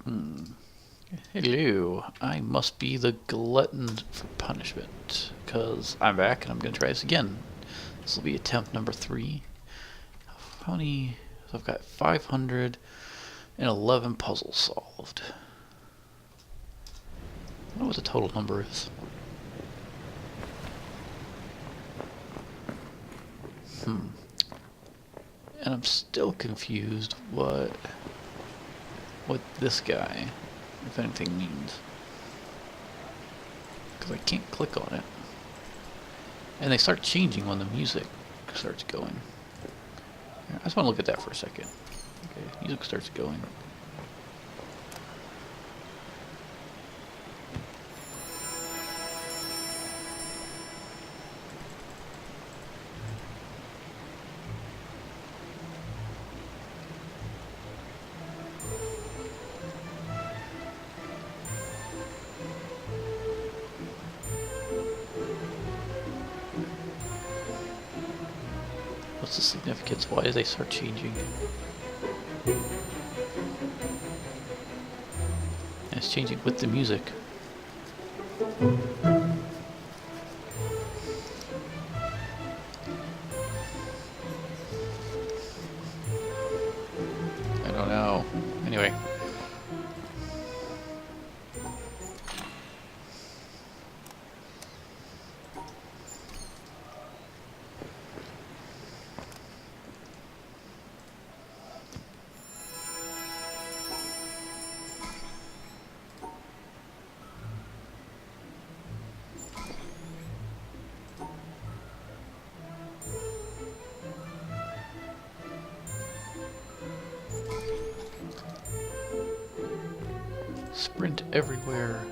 Hmm. Hello, I must be the glutton for punishment, because I'm back and I'm going to try this again. This will be attempt number 3. How many? So I've got 511 puzzles solved. I don't know what the total number is. And I'm still confused what this guy, if anything, means. Because I can't click on it. And they start changing when the music starts going. I just want to look at that for a second. Okay, music starts going. What's the significance? Why do they start changing? And it's changing with the music. I don't know. Anyway. Sprint everywhere.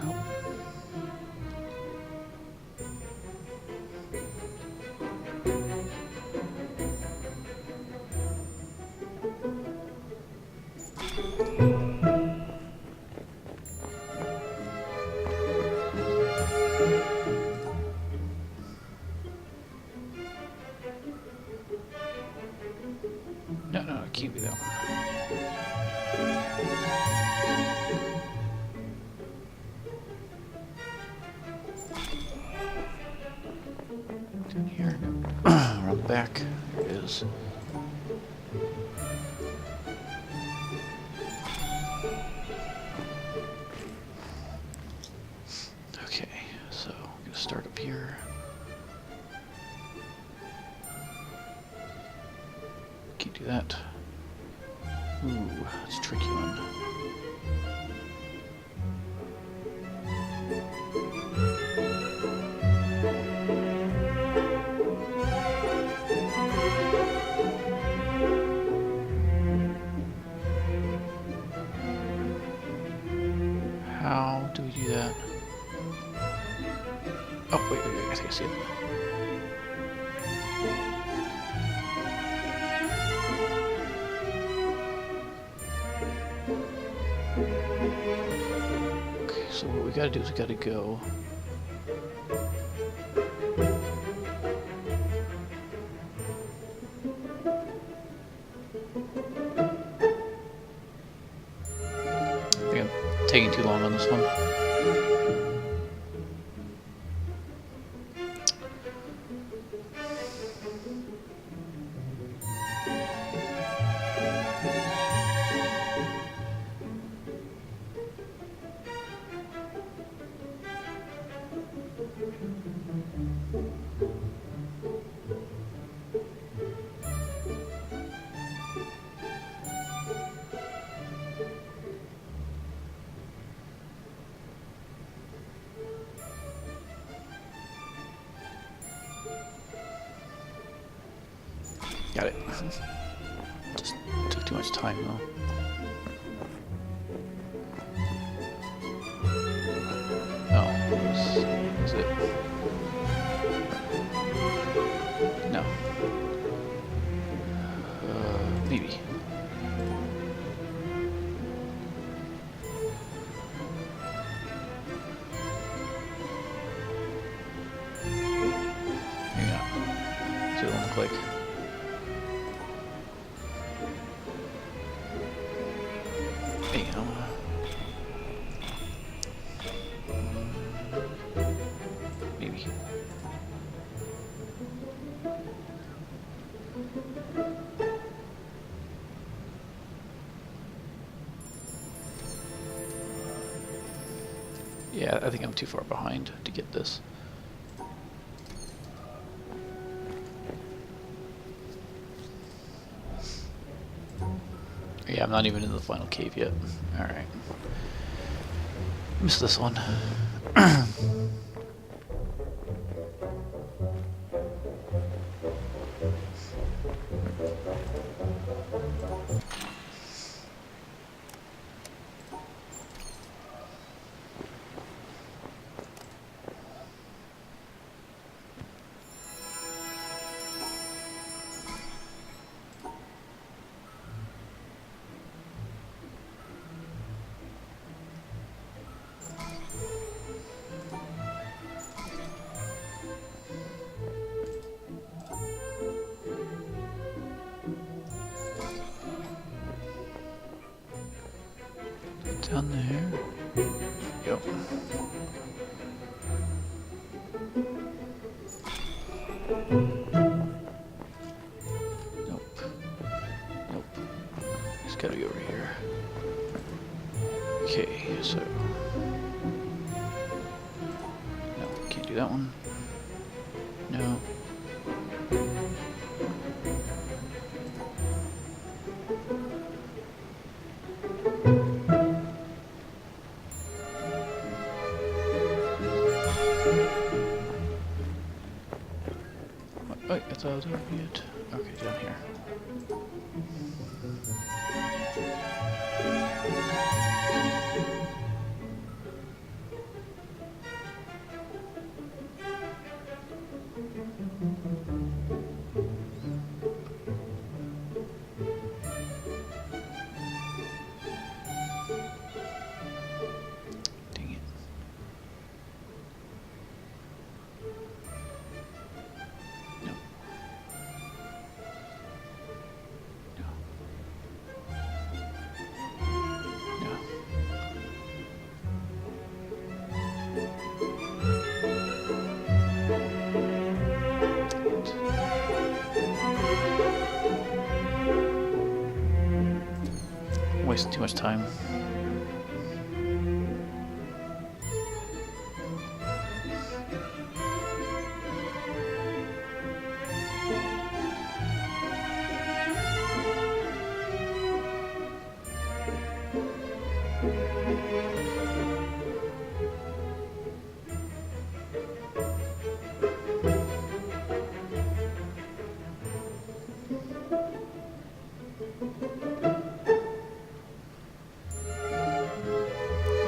Nope. No, it can't be that one. Down here. Around the back. There it is. Okay, so I'm gonna start up here. Can't do that. Ooh, that's a tricky one. How do we do that? Oh, wait, I think I see it. Okay, so what we gotta do is we gotta go. I think I'm taking too long on this one. Got it. Just took too much time though. Oh, was it? No. Maybe. Maybe not. See what it look like. Hey, you know. Maybe. Yeah, I think I'm too far behind to get this. Yeah, I'm not even in the final cave yet. Alright. Missed this one. Down there. Yep. Nope. Nope. It's gotta be over here. Okay, so. No, can't do that one. No. Wait, I thought I was over it. Okay, down here. Dang it. No. No. No. I'm wasting too much time.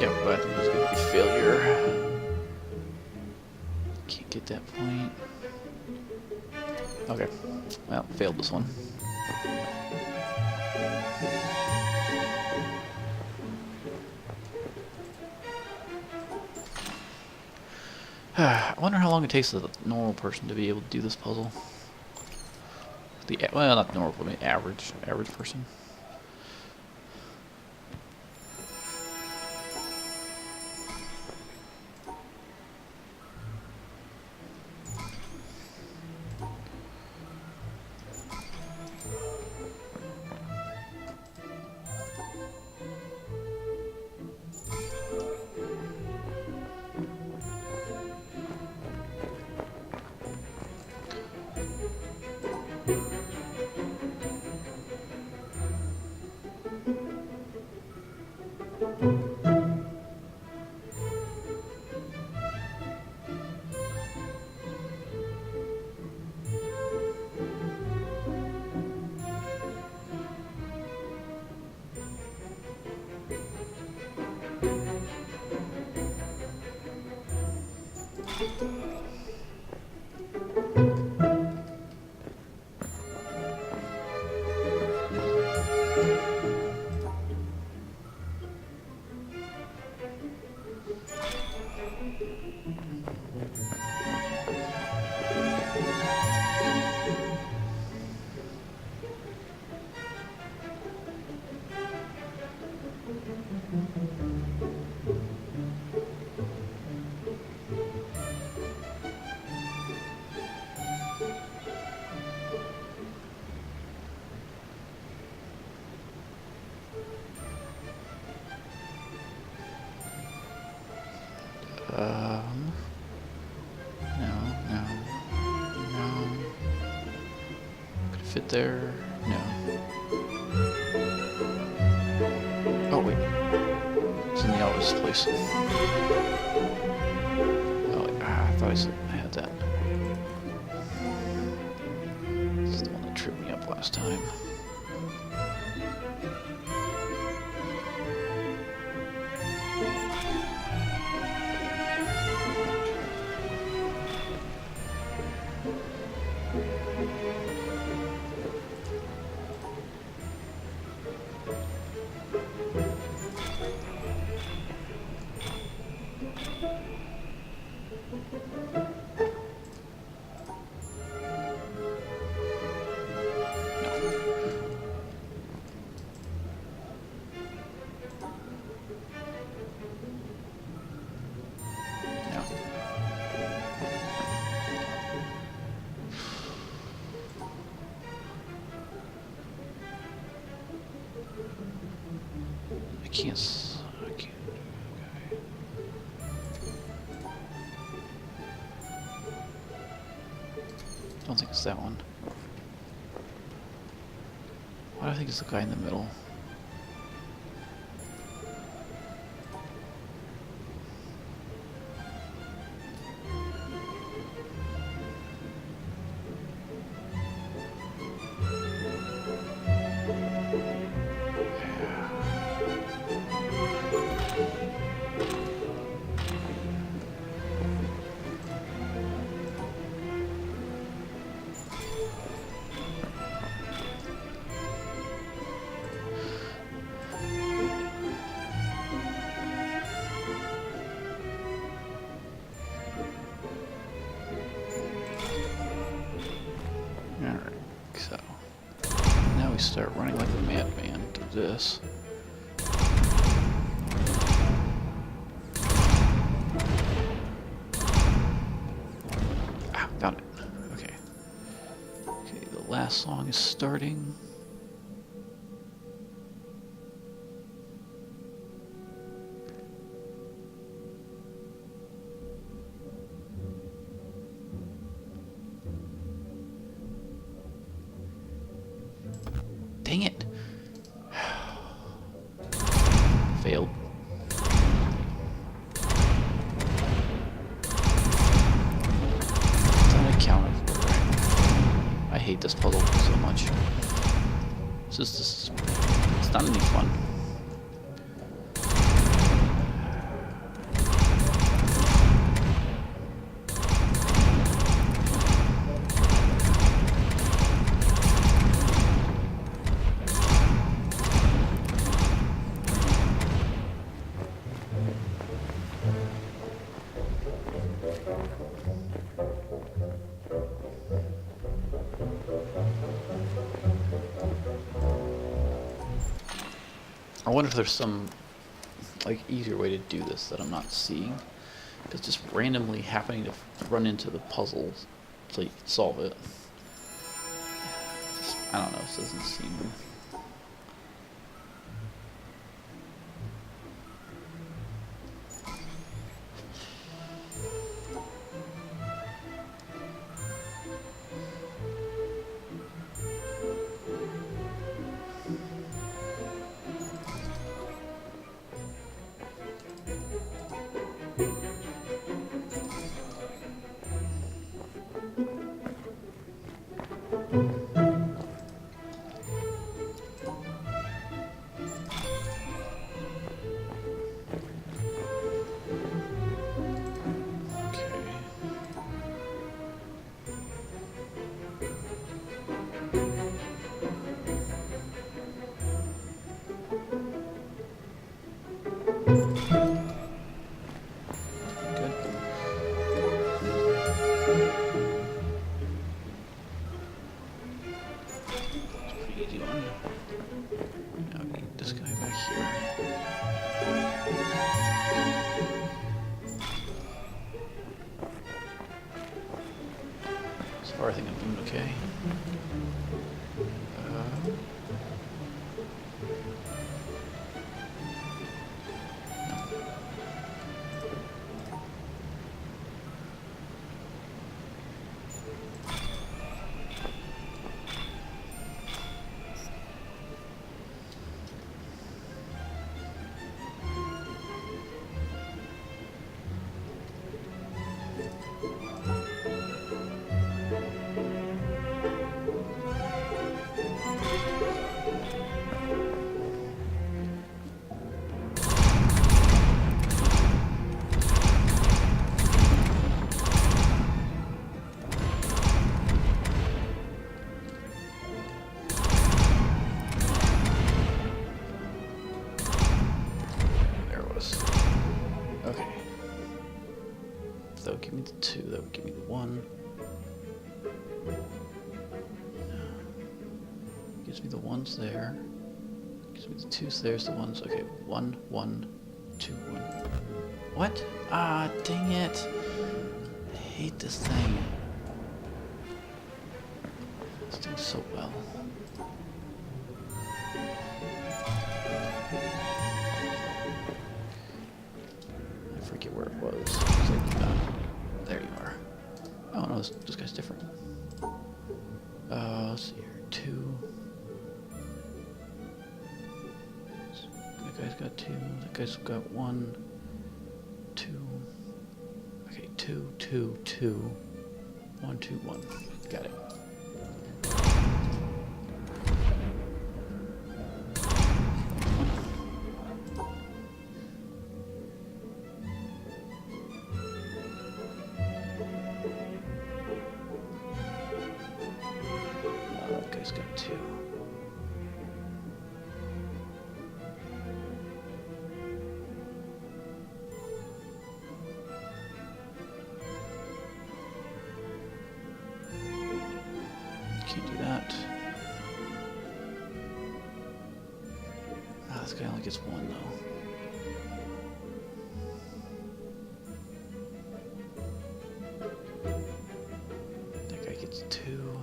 Yep, but I think this is gonna be failure. Can't get that point. Okay. Well, failed this one. I wonder how long it takes a normal person to be able to do this puzzle. Well, not normal, I mean average person. fit there? No. Oh wait, it's in the obvious place. Oh, I thought I had that. This is the one that tripped me up last time. I can't. Okay. I don't think it's that one. Why do I think it's the guy in the middle? Alright, so now we start running like a madman through this. Ah, found it. Okay. Okay, the last song is starting. Dang it. Failed. It's unaccounted for, right? I hate this puzzle so much. It's not any fun. I wonder if there's some like easier way to do this that I'm not seeing. Because just randomly happening to run into the puzzles so you can solve it. I don't know, this doesn't seem... far, I think I'm doing okay. 1. Gives me the 1s there. Gives me the 2s there, so the 1s. Okay, 1, 1, 2, 1. What? Ah, dang it. I hate this thing. It's doing so well. I forget where it was. It's like, there you are. Oh no, this guy's different. Let's see here. 2. That guy's got 2. That guy's got 1, 2. Okay, 2, 2, 2. 1, 2, 1. Got it. That guy's got 2. Can't do that. Ah, this guy only gets 1 though. That guy gets 2.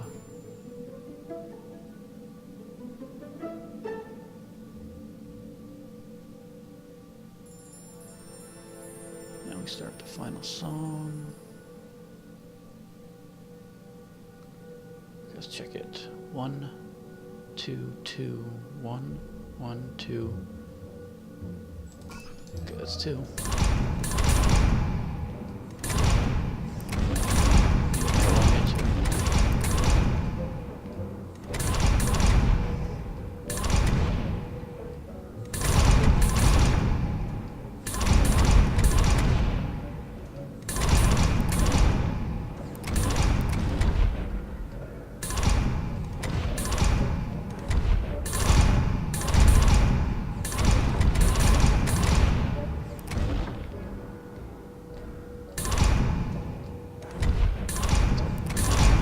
Now we start the final song. Let's check it. 1, 2, 2, 1, 1, 2. Okay, that's 2.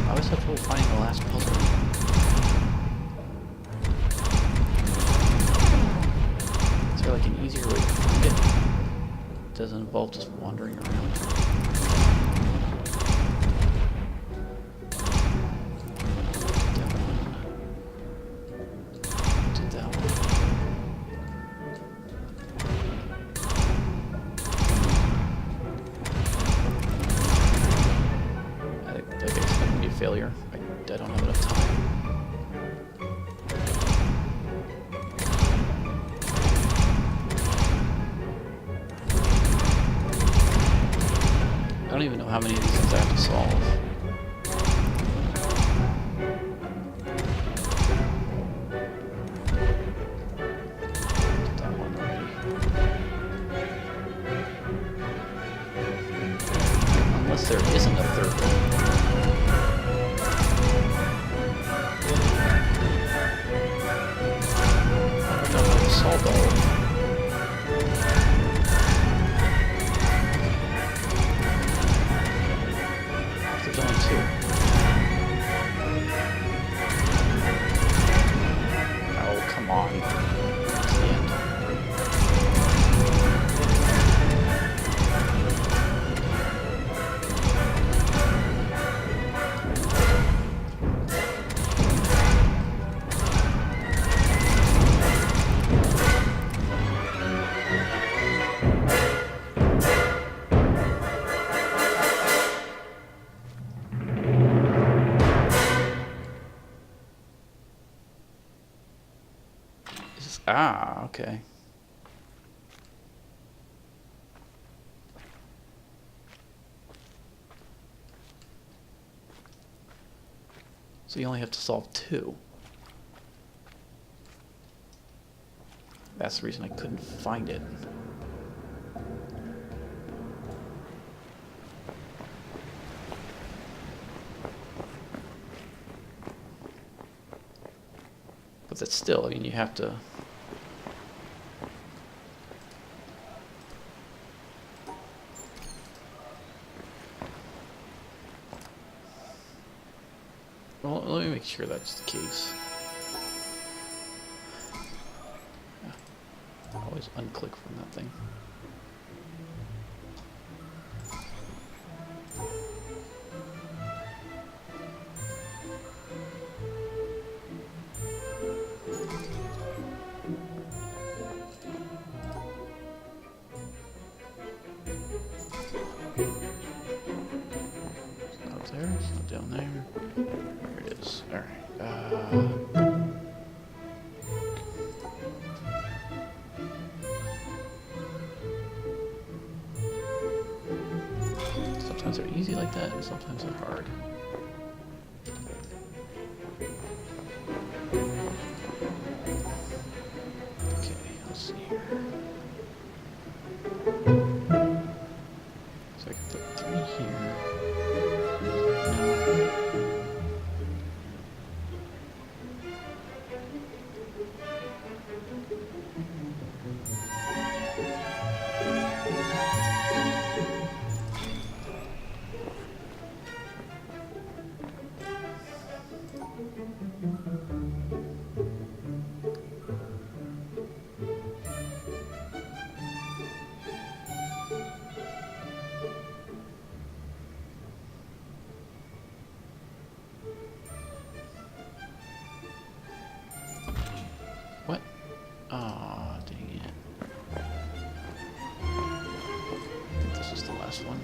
I always have trouble finding the last puzzle. Is there like an easier way to find it? It doesn't involve just wandering around. That one. Did that one. I guess it's going to be a failure. I don't have enough time. I don't even know how many of these things I have to solve. Did that one already. Unless there isn't a third one. Solved all of them. There's only 2. Oh, come on. That's the end. Ah, okay. So you only have to solve 2. That's the reason I couldn't find it. But that's still, I mean, you have to... that's the case. Always unclick from that thing. It's not up there, it's not down there. Here it is. Alright. Sometimes they're easy like that, and sometimes they're hard. Okay, let's see here. So I can put 3 here. What? Aw, dang it. I think this is the last one.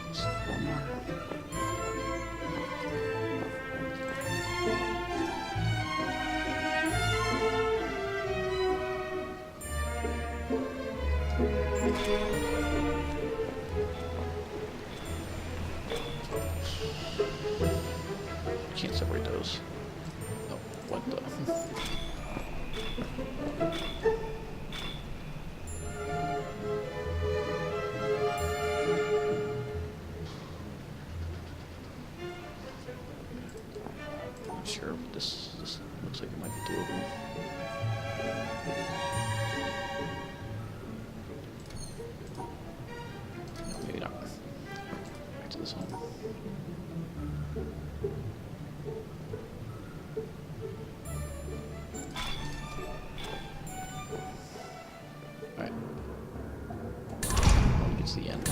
Just one more. Can't separate those. Oh, what the? Not sure, but this looks like it might be doable. No, maybe not. Back to this one. Alright. When it gets to the end.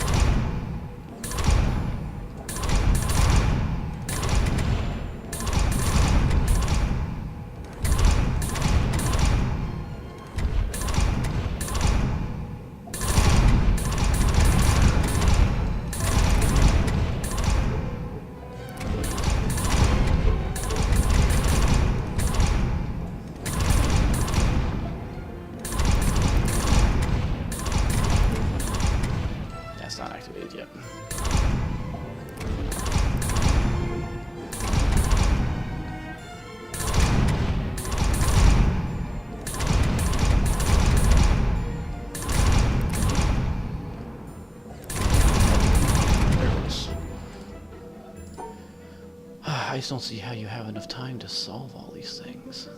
That's not activated yet. There it is. I just don't see how you have enough time to solve all these things.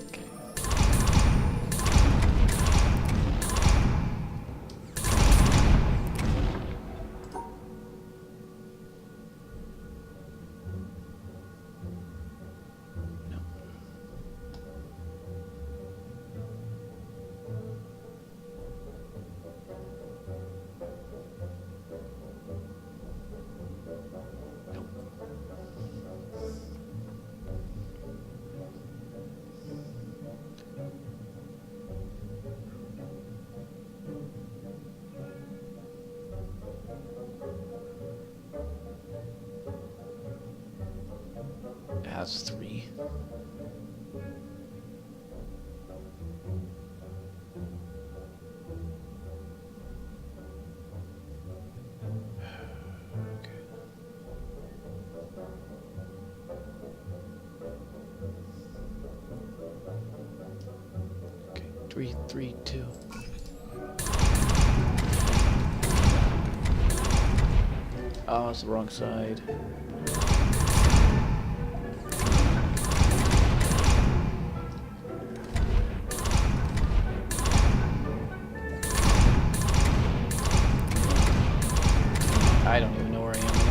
Okay. No. It has 3. Okay, 3, 3, 2. Oh, it's the wrong side. I don't even know where I am anymore.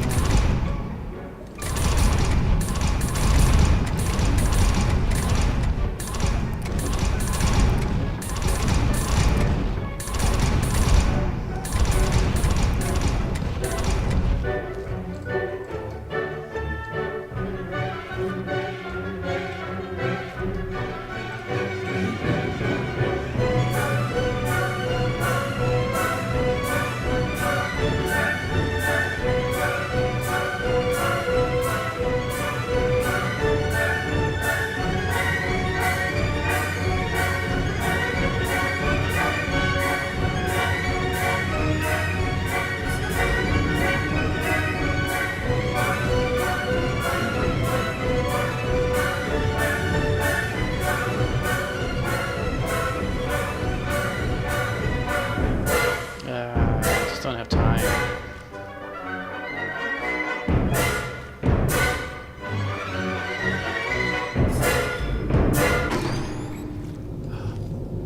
I just don't have time.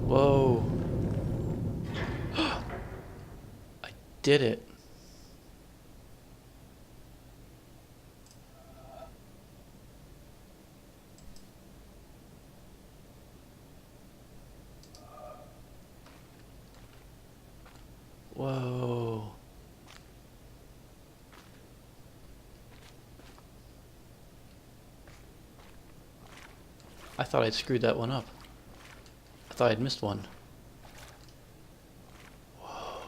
Whoa. I did it. Whoa. I thought I'd screwed that one up. I thought I'd missed one. Whoa.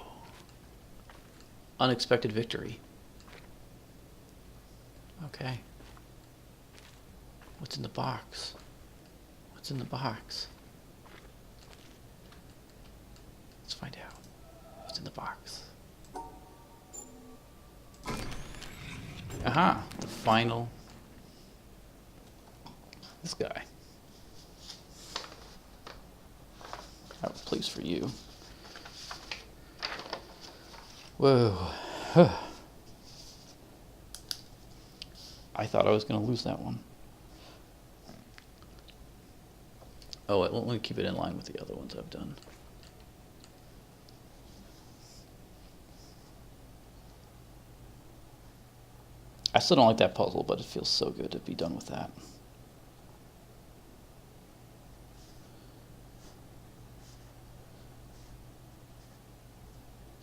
Unexpected victory. Okay. What's in the box? What's in the box? Let's find out. What's in the box? Aha! The final. This guy. I have a place for you. Whoa. I thought I was going to lose that one. Oh, wait, let me keep it in line with the other ones I've done. I still don't like that puzzle, but it feels so good to be done with that.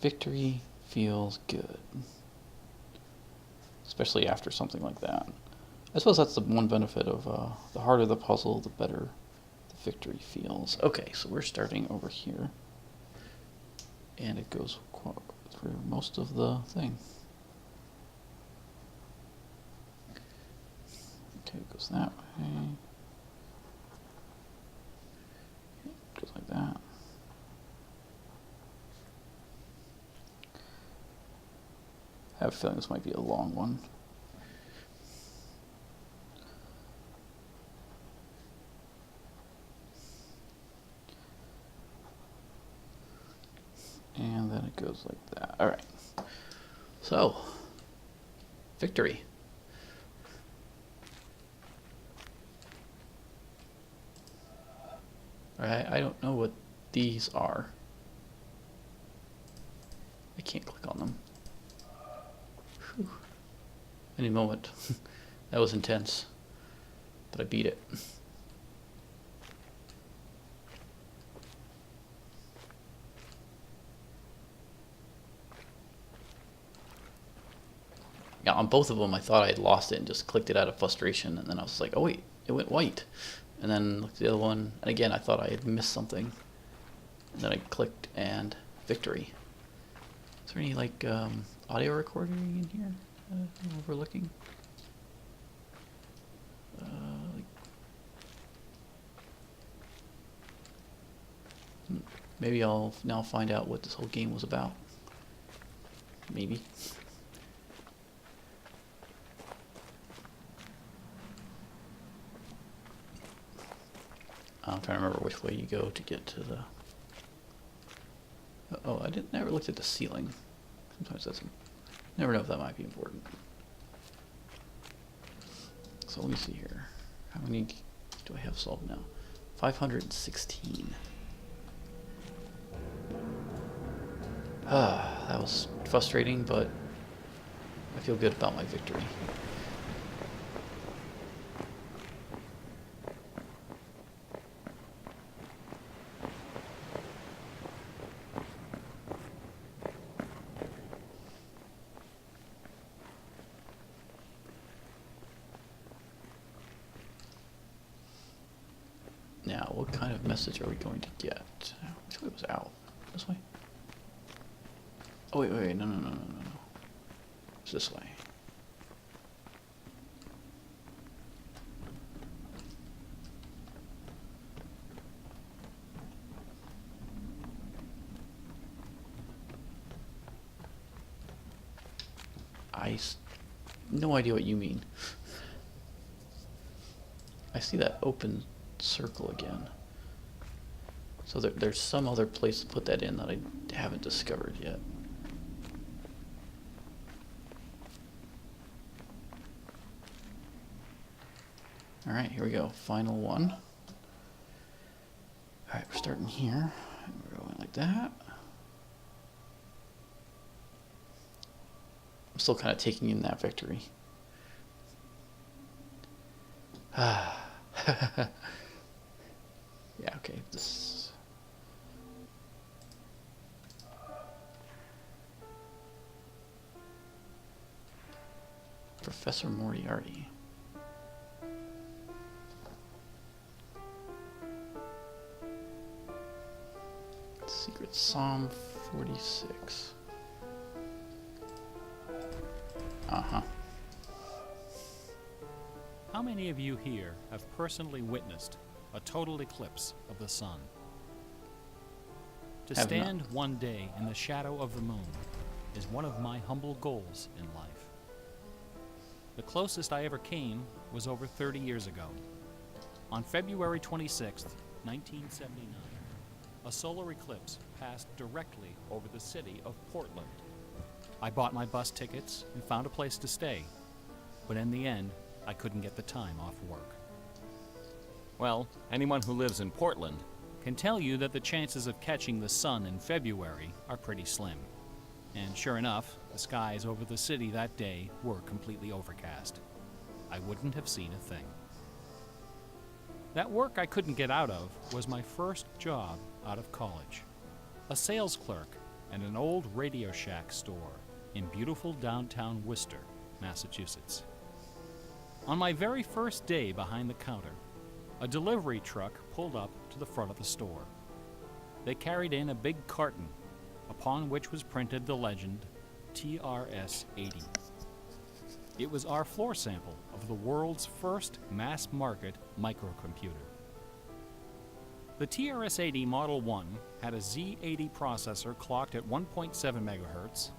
Victory feels good. Especially after something like that. I suppose that's the one benefit of the harder the puzzle, the better the victory feels. Okay, so we're starting over here. And it goes through most of the thing. Okay, it goes that way. It goes like that. I have a feeling this might be a long one. And then it goes like that. All right. So, victory. All right, I don't know what these are. I can't click on them. Whew. Any moment. That was intense. But I beat it. Yeah, on both of them I thought I had lost it and just clicked it out of frustration, and then I was like, oh wait, it went white. And then looked at the other one, and again I thought I had missed something. And then I clicked and victory. Is there any like audio recording in here I'm overlooking? Maybe I'll now find out what this whole game was about. Maybe. I'm trying to remember which way you go to get to the... Oh, I never looked at the ceiling. Sometimes that's Never know if that might be important. So let me see here. How many do I have solved now? 516. That was frustrating, but I feel good about my victory. Now, what kind of message are we going to get? Which way was out? This way? Oh, wait, no. It's this way. No idea what you mean. I see that open circle again. So there's some other place to put that in that I haven't discovered yet. Alright, here we go. Final one. Alright, we're starting here. And we're going like that. I'm still kind of taking in that victory. Yeah, okay, this... Professor Moriarty. Secret Psalm 46. Uh-huh. How many of you here have personally witnessed a total eclipse of the sun? To stand one day in the shadow of the moon is one of my humble goals in life. The closest I ever came was over 30 years ago. On February 26th, 1979, a solar eclipse passed directly over the city of Portland. I bought my bus tickets and found a place to stay, but in the end, I couldn't get the time off work. Well, anyone who lives in Portland can tell you that the chances of catching the sun in February are pretty slim. And sure enough, the skies over the city that day were completely overcast. I wouldn't have seen a thing. That work I couldn't get out of was my first job out of college. A sales clerk at an old Radio Shack store in beautiful downtown Worcester, Massachusetts. On my very first day behind the counter, a delivery truck pulled up to the front of the store. They carried in a big carton, upon which was printed the legend TRS-80. It was our floor sample of the world's first mass-market microcomputer. The TRS-80 Model 1 had a Z80 processor clocked at 1.7 MHz,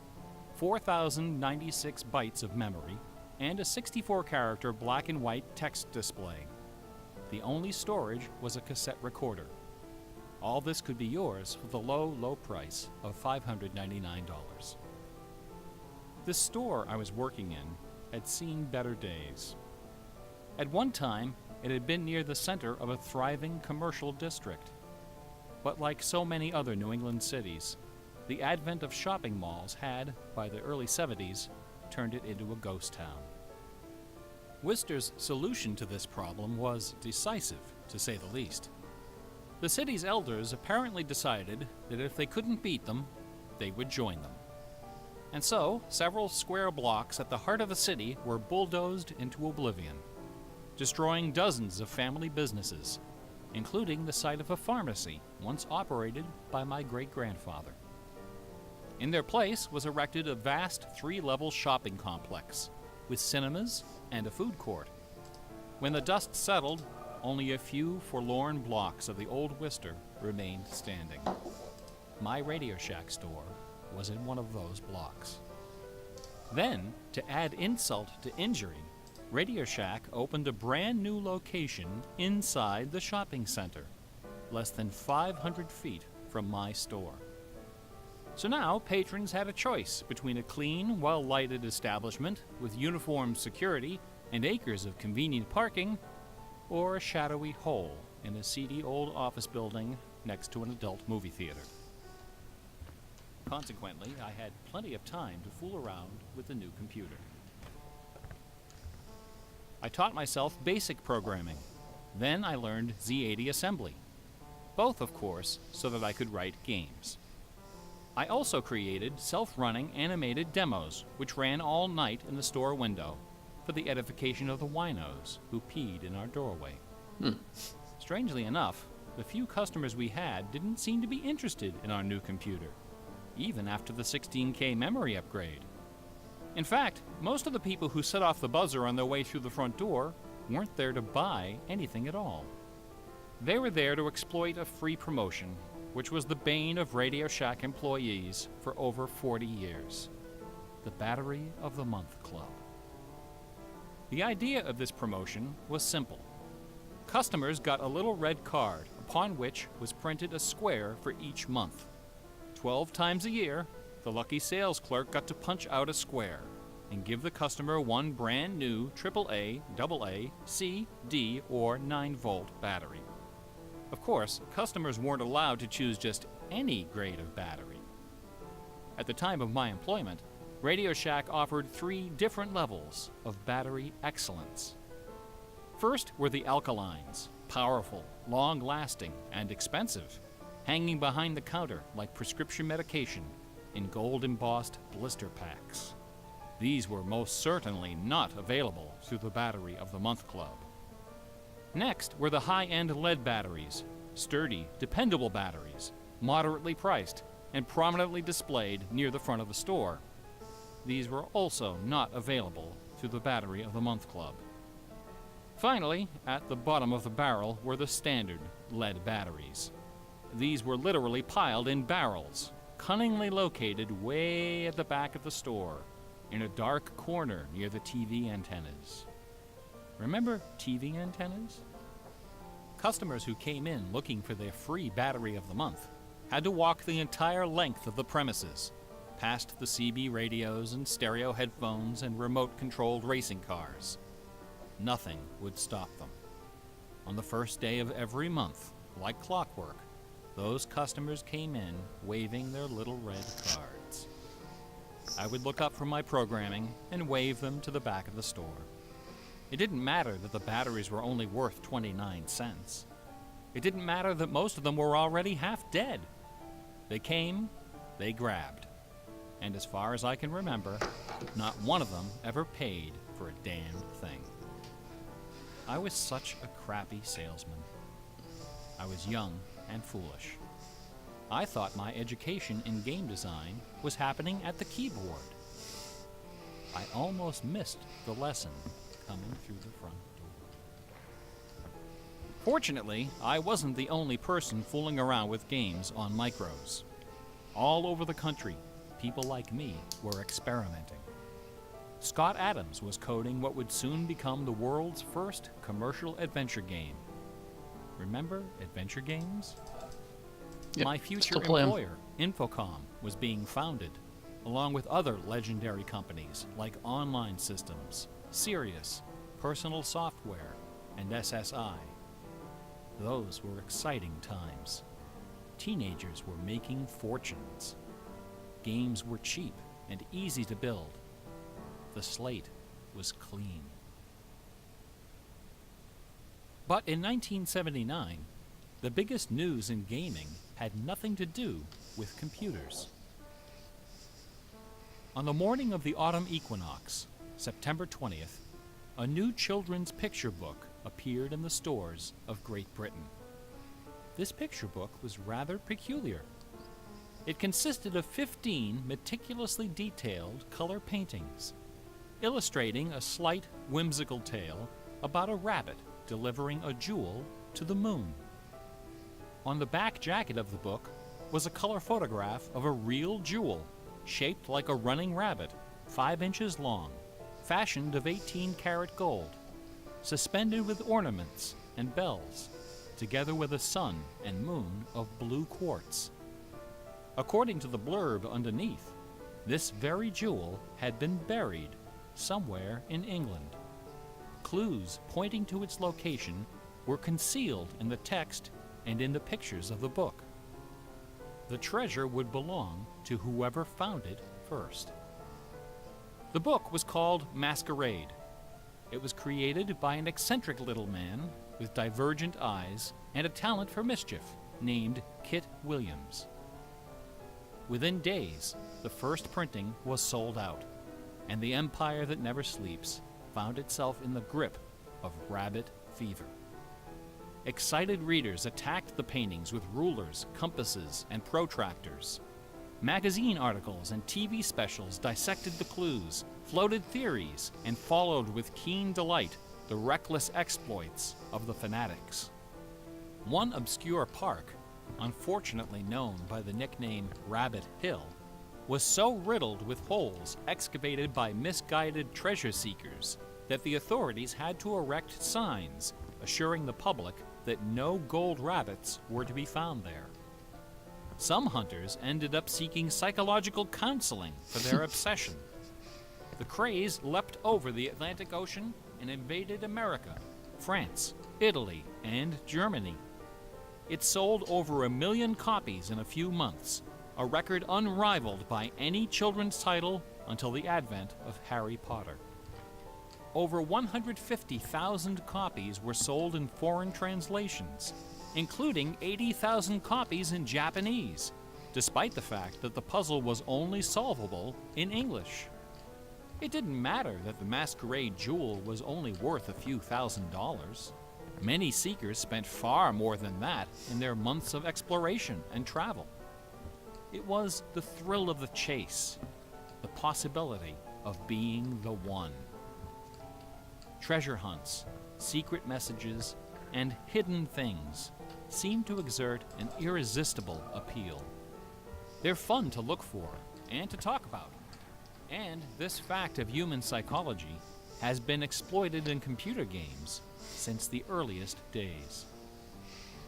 4,096 bytes of memory, and a 64-character black and white text display. The only storage was a cassette recorder. All this could be yours for the low price of $599. The store I was working in had seen better days. At one time, it had been near the center of a thriving commercial district. But like so many other New England cities, the advent of shopping malls had, by the early 70s, turned it into a ghost town. Worcester's solution to this problem was decisive, to say the least. The city's elders apparently decided that if they couldn't beat them, they would join them. And so, several square blocks at the heart of the city were bulldozed into oblivion, destroying dozens of family businesses, including the site of a pharmacy once operated by my great-grandfather. In their place was erected a vast 3-level shopping complex, with cinemas and a food court. When the dust settled, only a few forlorn blocks of the old Worcester remained standing. My Radio Shack store was in one of those blocks. Then, to add insult to injury, Radio Shack opened a brand new location inside the shopping center, less than 500 feet from my store. So now patrons had a choice between a clean, well-lighted establishment with uniformed security and acres of convenient parking, or a shadowy hole in a seedy old office building next to an adult movie theater. Consequently, I had plenty of time to fool around with the new computer. I taught myself BASIC programming. Then I learned Z80 assembly. Both, of course, so that I could write games. I also created self-running animated demos, which ran all night in the store window for the edification of the winos who peed in our doorway. Strangely enough, the few customers we had didn't seem to be interested in our new computer, even after the 16K memory upgrade. In fact, most of the people who set off the buzzer on their way through the front door weren't there to buy anything at all. They were there to exploit a free promotion, which was the bane of Radio Shack employees for over 40 years. The Battery of the Month Club. The idea of this promotion was simple. Customers got a little red card upon which was printed a square for each month. 12 times a year, the lucky sales clerk got to punch out a square and give the customer one brand new AAA, AA, C, D, or 9-volt battery. Of course, customers weren't allowed to choose just any grade of battery. At the time of my employment, Radio Shack offered 3 different levels of battery excellence. First were the alkalines, powerful, long-lasting, and expensive, hanging behind the counter like prescription medication in gold-embossed blister packs. These were most certainly not available through the Battery of the Month Club. Next were the high-end lead batteries, sturdy, dependable batteries, moderately priced, and prominently displayed near the front of the store. These were also not available through the Battery of the Month Club. Finally, at the bottom of the barrel were the standard lead batteries. These were literally piled in barrels, cunningly located way at the back of the store, in a dark corner near the TV antennas. Remember TV antennas? Customers who came in looking for their free Battery of the Month had to walk the entire length of the premises, past the CB radios and stereo headphones and remote-controlled racing cars. Nothing would stop them. On the first day of every month, like clockwork, those customers came in waving their little red cards. I would look up from my programming and wave them to the back of the store. It didn't matter that the batteries were only worth 29 cents. It didn't matter that most of them were already half dead. They came, they grabbed. And as far as I can remember, not one of them ever paid for a damned thing. I was such a crappy salesman. I was young and foolish. I thought my education in game design was happening at the keyboard. I almost missed the lesson coming through the front door. Fortunately, I wasn't the only person fooling around with games on micros. All over the country, people like me were experimenting. Scott Adams was coding what would soon become the world's first commercial adventure game. Remember adventure games? Yep, My future still play 'em. employer, Infocom, was being founded, along with other legendary companies like Online Systems, Sirius, Personal Software, and SSI. Those were exciting times. Teenagers were making fortunes. Games were cheap and easy to build. The slate was clean. But in 1979, the biggest news in gaming had nothing to do with computers. On the morning of the autumn equinox, September 20th, a new children's picture book appeared in the stores of Great Britain. This picture book was rather peculiar. It consisted of 15 meticulously detailed color paintings, illustrating a slight, whimsical tale about a rabbit delivering a jewel to the moon. On the back jacket of the book was a color photograph of a real jewel, shaped like a running rabbit, 5 inches long, fashioned of 18-karat gold, suspended with ornaments and bells, together with a sun and moon of blue quartz. According to the blurb underneath, this very jewel had been buried somewhere in England. Clues pointing to its location were concealed in the text and in the pictures of the book. The treasure would belong to whoever found it first. The book was called Masquerade. It was created by an eccentric little man with divergent eyes and a talent for mischief named Kit Williams. Within days, the first printing was sold out, and the empire that never sleeps found itself in the grip of rabbit fever. Excited readers attacked the paintings with rulers, compasses, and protractors. Magazine articles and TV specials dissected the clues, floated theories, and followed with keen delight the reckless exploits of the fanatics. One obscure park, unfortunately known by the nickname Rabbit Hill, was so riddled with holes excavated by misguided treasure seekers that the authorities had to erect signs assuring the public that no gold rabbits were to be found there. Some hunters ended up seeking psychological counseling for their obsession. The craze leapt over the Atlantic Ocean and invaded America, France, Italy, and Germany. It sold over 1 million copies in a few months, a record unrivaled by any children's title until the advent of Harry Potter. Over 150,000 copies were sold in foreign translations, including 80,000 copies in Japanese, despite the fact that the puzzle was only solvable in English. It didn't matter that the Masquerade jewel was only worth a few $1,000s. Many seekers spent far more than that in their months of exploration and travel. It was the thrill of the chase, the possibility of being the one. Treasure hunts, secret messages, and hidden things seem to exert an irresistible appeal. They're fun to look for and to talk about, and this fact of human psychology has been exploited in computer games since the earliest days.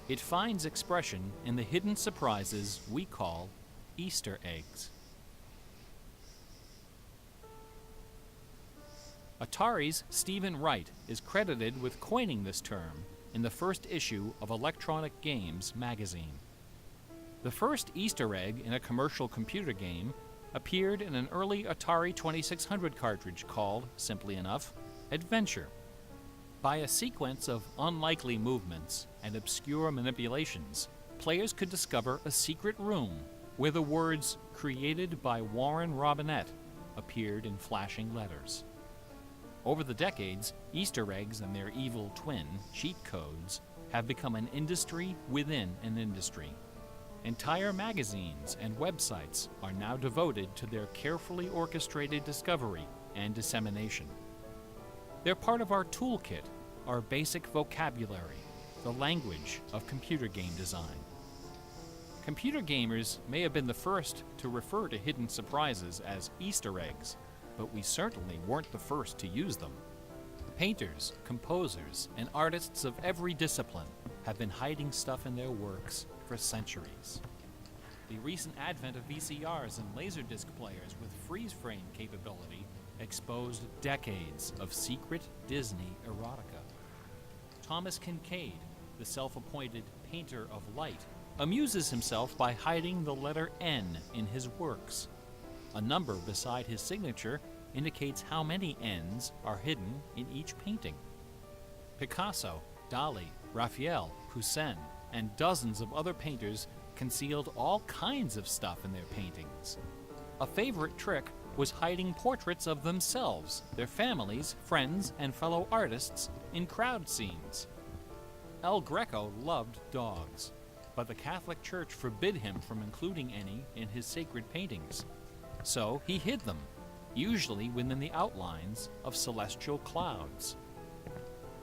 It finds expression in the hidden surprises we call Easter eggs. Atari's Stephen Wright is credited with coining this term in the first issue of Electronic Games magazine. The first Easter egg in a commercial computer game appeared in an early Atari 2600 cartridge called, simply enough, Adventure. By a sequence of unlikely movements and obscure manipulations, players could discover a secret room where the words "Created by Warren Robinett" appeared in flashing letters. Over the decades, Easter eggs and their evil twin, cheat codes, have become an industry within an industry. Entire magazines and websites are now devoted to their carefully orchestrated discovery and dissemination. They're part of our toolkit, our basic vocabulary, the language of computer game design. Computer gamers may have been the first to refer to hidden surprises as Easter eggs, but we certainly weren't the first to use them. Painters, composers, and artists of every discipline have been hiding stuff in their works for centuries. The recent advent of VCRs and Laserdisc players with freeze-frame capability exposed decades of secret Disney erotica. Thomas Kincaid, the self-appointed painter of light, amuses himself by hiding the letter N in his works. A number beside his signature indicates how many N's are hidden in each painting. Picasso, Dali, Raphael, Poussin, and dozens of other painters concealed all kinds of stuff in their paintings. A favorite trick was hiding portraits of themselves, their families, friends, and fellow artists in crowd scenes. El Greco loved dogs, but the Catholic Church forbid him from including any in his sacred paintings. So he hid them, usually within the outlines of celestial clouds.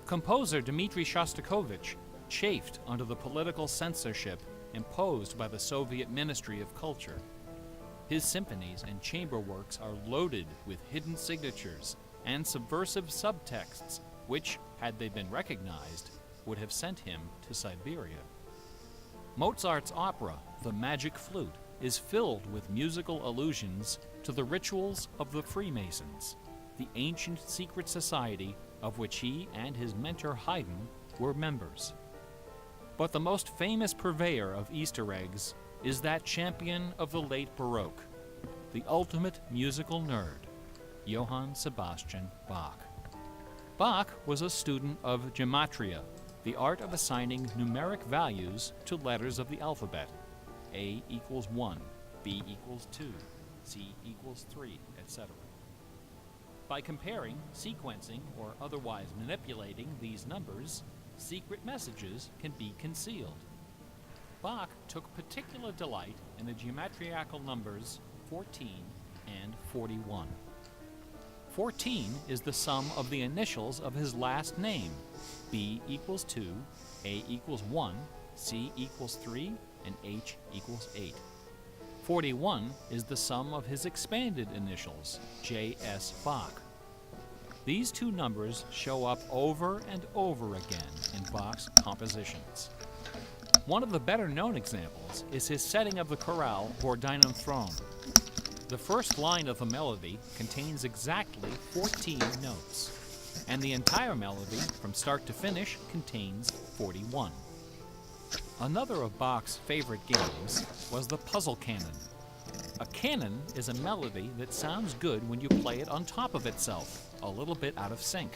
Composer Dmitri Shostakovich chafed under the political censorship imposed by the Soviet Ministry of Culture. His symphonies and chamber works are loaded with hidden signatures and subversive subtexts, which, had they been recognized, would have sent him to Siberia. Mozart's opera, The Magic Flute, is filled with musical allusions to the rituals of the Freemasons, the ancient secret society of which he and his mentor Haydn were members. But the most famous purveyor of Easter eggs is that champion of the late Baroque, the ultimate musical nerd, Johann Sebastian Bach. Bach was a student of gematria, the art of assigning numeric values to letters of the alphabet. A equals 1, B equals 2, C equals 3, etc. By comparing, sequencing, or otherwise manipulating these numbers, secret messages can be concealed. Bach took particular delight in the geometrical numbers 14 and 41. 14 is the sum of the initials of his last name. B equals 2, A equals 1, C equals 3, and H equals 8. 41 is the sum of his expanded initials, J.S. Bach. These two numbers show up over and over again in Bach's compositions. One of the better-known examples is his setting of the chorale Vor deinem Thron. The first line of the melody contains exactly 14 notes, and the entire melody, from start to finish, contains 41. Another of Bach's favorite games was the puzzle canon. A canon is a melody that sounds good when you play it on top of itself, a little bit out of sync.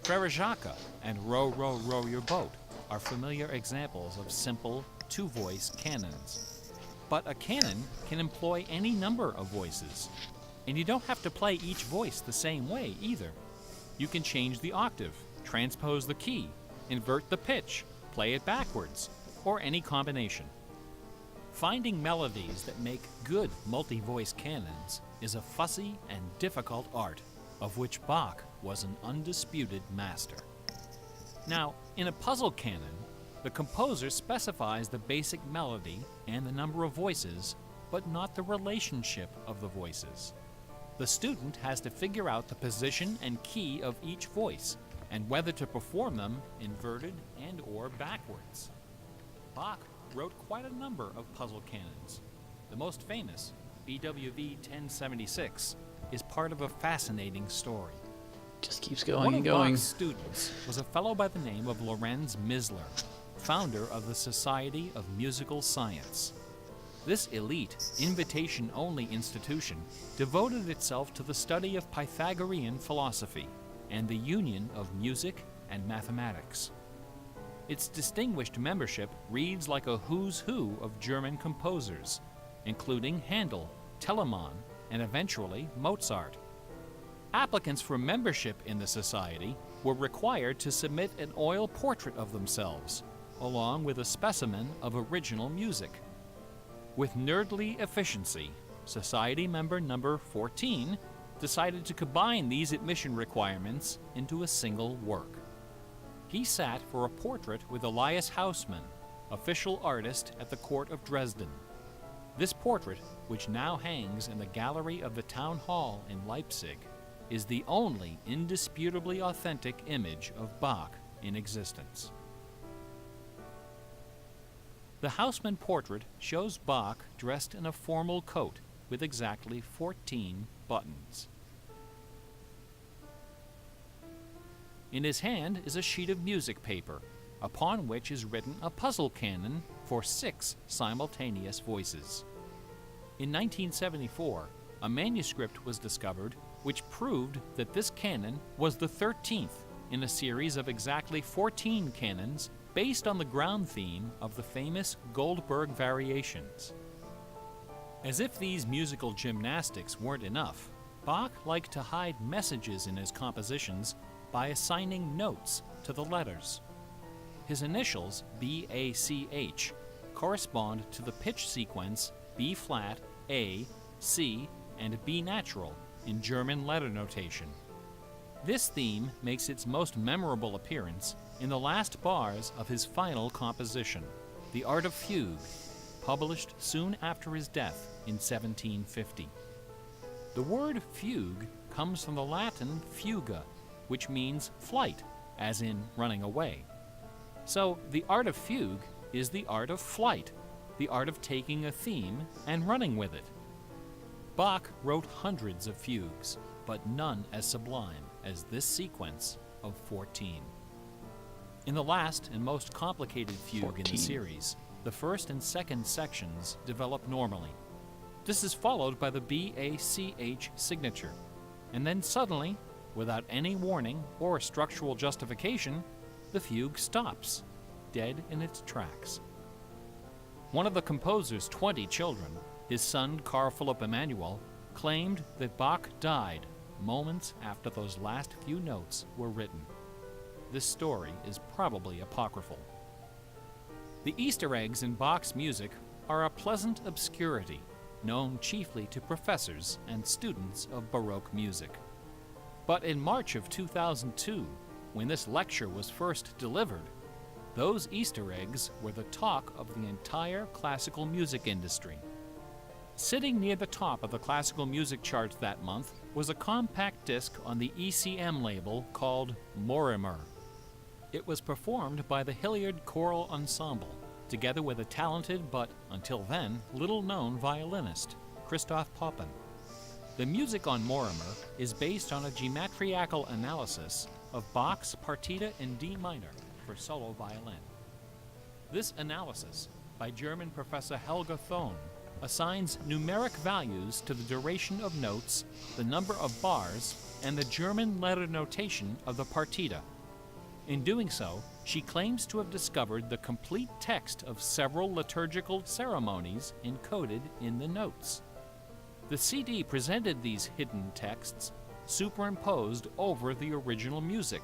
Frere Jacques and Row, Row, Row Your Boat are familiar examples of simple, two-voice canons. But a canon can employ any number of voices, and you don't have to play each voice the same way either. You can change the octave, transpose the key, invert the pitch, play it backwards, or any combination. Finding melodies that make good multi-voice canons is a fussy and difficult art, of which Bach was an undisputed master. Now, in a puzzle canon, the composer specifies the basic melody and the number of voices, but not the relationship of the voices. The student has to figure out the position and key of each voice, and whether to perform them inverted and/or backwards. Bach wrote quite a number of puzzle canons. The most famous, BWV 1076, is part of a fascinating story. Just keeps going One and of going. Bach's students was a fellow by the name of Lorenz Misler, founder of the Society of Musical Science. This elite, invitation-only institution devoted itself to the study of Pythagorean philosophy and the union of music and mathematics. Its distinguished membership reads like a who's who of German composers, including Handel, Telemann, and eventually Mozart. Applicants for membership in the society were required to submit an oil portrait of themselves, along with a specimen of original music. With nerdly efficiency, Society member number 14 decided to combine these admission requirements into a single work. He sat for a portrait with Elias Haussmann, official artist at the court of Dresden. This portrait, which now hangs in the gallery of the town hall in Leipzig, is the only indisputably authentic image of Bach in existence. The Haussmann portrait shows Bach dressed in a formal coat with exactly 14 buttons. In his hand is a sheet of music paper, upon which is written a puzzle canon for 6 simultaneous voices. In 1974, a manuscript was discovered which proved that this canon was the 13th in a series of exactly 14 canons based on the ground theme of the famous Goldberg variations. As if these musical gymnastics weren't enough, Bach liked to hide messages in his compositions by assigning notes to the letters. His initials, B-A-C-H, correspond to the pitch sequence B-flat, A, C, and B natural in German letter notation. This theme makes its most memorable appearance in the last bars of his final composition, The Art of Fugue, published soon after his death in 1750. The word fugue comes from the Latin fuga, which means flight, as in running away. So the art of fugue is the art of flight, the art of taking a theme and running with it. Bach wrote hundreds of fugues, but none as sublime as this sequence of 14. In the last and most complicated fugue in 14. the series, the first and second sections develop normally. This is followed by the BACH signature, and then suddenly, without any warning or structural justification, the fugue stops, dead in its tracks. One of the composer's 20 children, his son Carl Philipp Emanuel, claimed that Bach died moments after those last few notes were written. This story is probably apocryphal. The Easter eggs in Bach's music are a pleasant obscurity, known chiefly to professors and students of Baroque music. But in March of 2002, when this lecture was first delivered, those Easter eggs were the talk of the entire classical music industry. Sitting near the top of the classical music charts that month was a compact disc on the ECM label called Morimer. It was performed by the Hilliard Choral Ensemble, together with a talented but, until then, little-known violinist, Christoph Poppen. The music on Morimer is based on a geometrical analysis of Bach's Partita in D minor for solo violin. This analysis, by German professor Helga Thon, assigns numeric values to the duration of notes, the number of bars, and the German letter notation of the partita. In doing so, she claims to have discovered the complete text of several liturgical ceremonies encoded in the notes. The CD presented these hidden texts superimposed over the original music.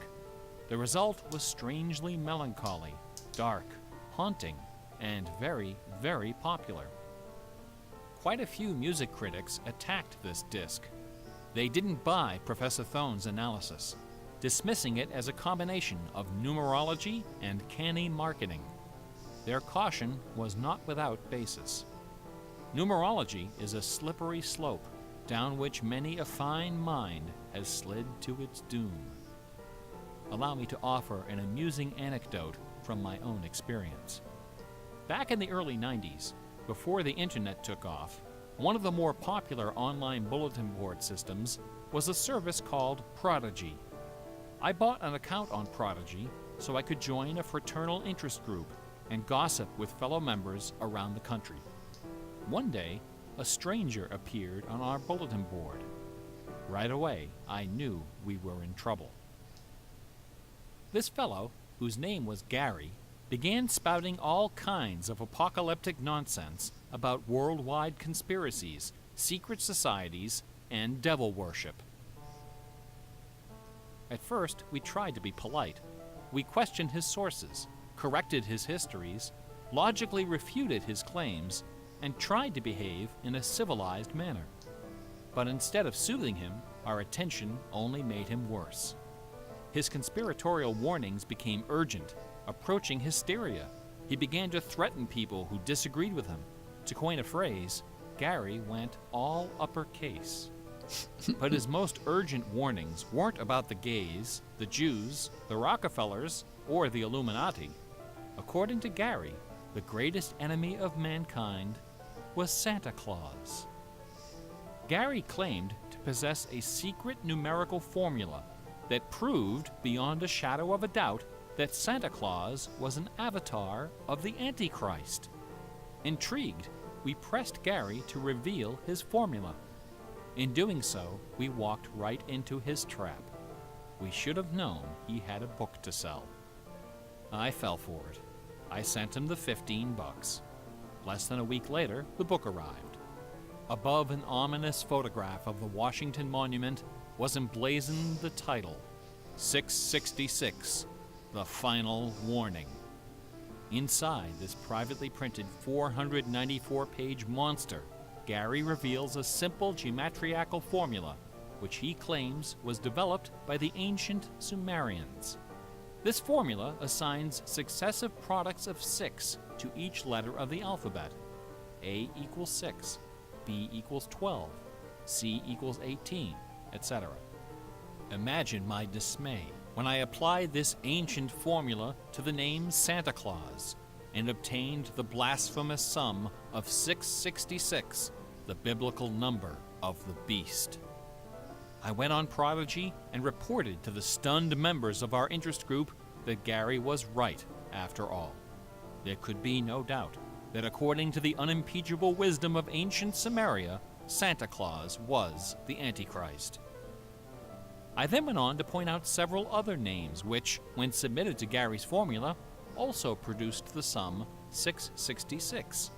The result was strangely melancholy, dark, haunting, and very, very popular. Quite a few music critics attacked this disc. They didn't buy Professor Thon's analysis, dismissing it as a combination of numerology and canny marketing. Their caution was not without basis. Numerology is a slippery slope down which many a fine mind has slid to its doom. Allow me to offer an amusing anecdote from my own experience. Back in the early 90s, before the internet took off, one of the more popular online bulletin board systems was a service called Prodigy. I bought an account on Prodigy so I could join a fraternal interest group and gossip with fellow members around the country. One day, a stranger appeared on our bulletin board. Right away, I knew we were in trouble. This fellow, whose name was Gary, began spouting all kinds of apocalyptic nonsense about worldwide conspiracies, secret societies, and devil worship. At first, we tried to be polite. We questioned his sources, corrected his histories, logically refuted his claims, and tried to behave in a civilized manner. But instead of soothing him, our attention only made him worse. His conspiratorial warnings became urgent, approaching hysteria. He began to threaten people who disagreed with him. To coin a phrase, Gary went all uppercase. But his most urgent warnings weren't about the gays, the Jews, the Rockefellers, or the Illuminati. According to Gary, the greatest enemy of mankind was Santa Claus. Gary claimed to possess a secret numerical formula that proved beyond a shadow of a doubt that Santa Claus was an avatar of the Antichrist. Intrigued, we pressed Gary to reveal his formula. In doing so, we walked right into his trap. We should have known he had a book to sell. I fell for it. I sent him the $15. Less than a week later, the book arrived. Above an ominous photograph of the Washington Monument was emblazoned the title, 666, The Final Warning. Inside this privately printed 494-page monster, Gary reveals a simple geometrical formula, which he claims was developed by the ancient Sumerians. This formula assigns successive products of 6 to each letter of the alphabet. A equals 6, B equals 12, C equals 18, etc. Imagine my dismay when I applied this ancient formula to the name Santa Claus and obtained the blasphemous sum of 666, the biblical number of the beast. I went on Prodigy and reported to the stunned members of our interest group that Gary was right after all. There could be no doubt that according to the unimpeachable wisdom of ancient Samaria, Santa Claus was the Antichrist. I then went on to point out several other names which, when submitted to Gary's formula, also produced the sum 666.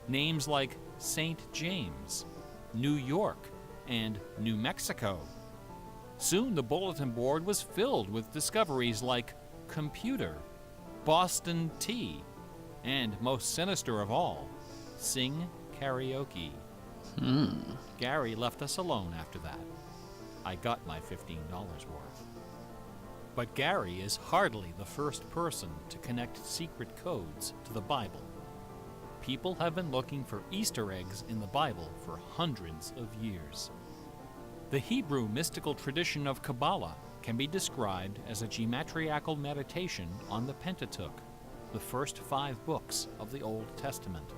Names like St. James, New York, and New Mexico. Soon the bulletin board was filled with discoveries like computer, Boston tea, and most sinister of all, sing karaoke. Gary left us alone after that. I got my $15 worth. But Gary is hardly the first person to connect secret codes to the Bible. People have been looking for Easter eggs in the Bible for hundreds of years. The Hebrew mystical tradition of Kabbalah can be described as a geometriacal meditation on the Pentateuch, the first 5 books of the Old Testament.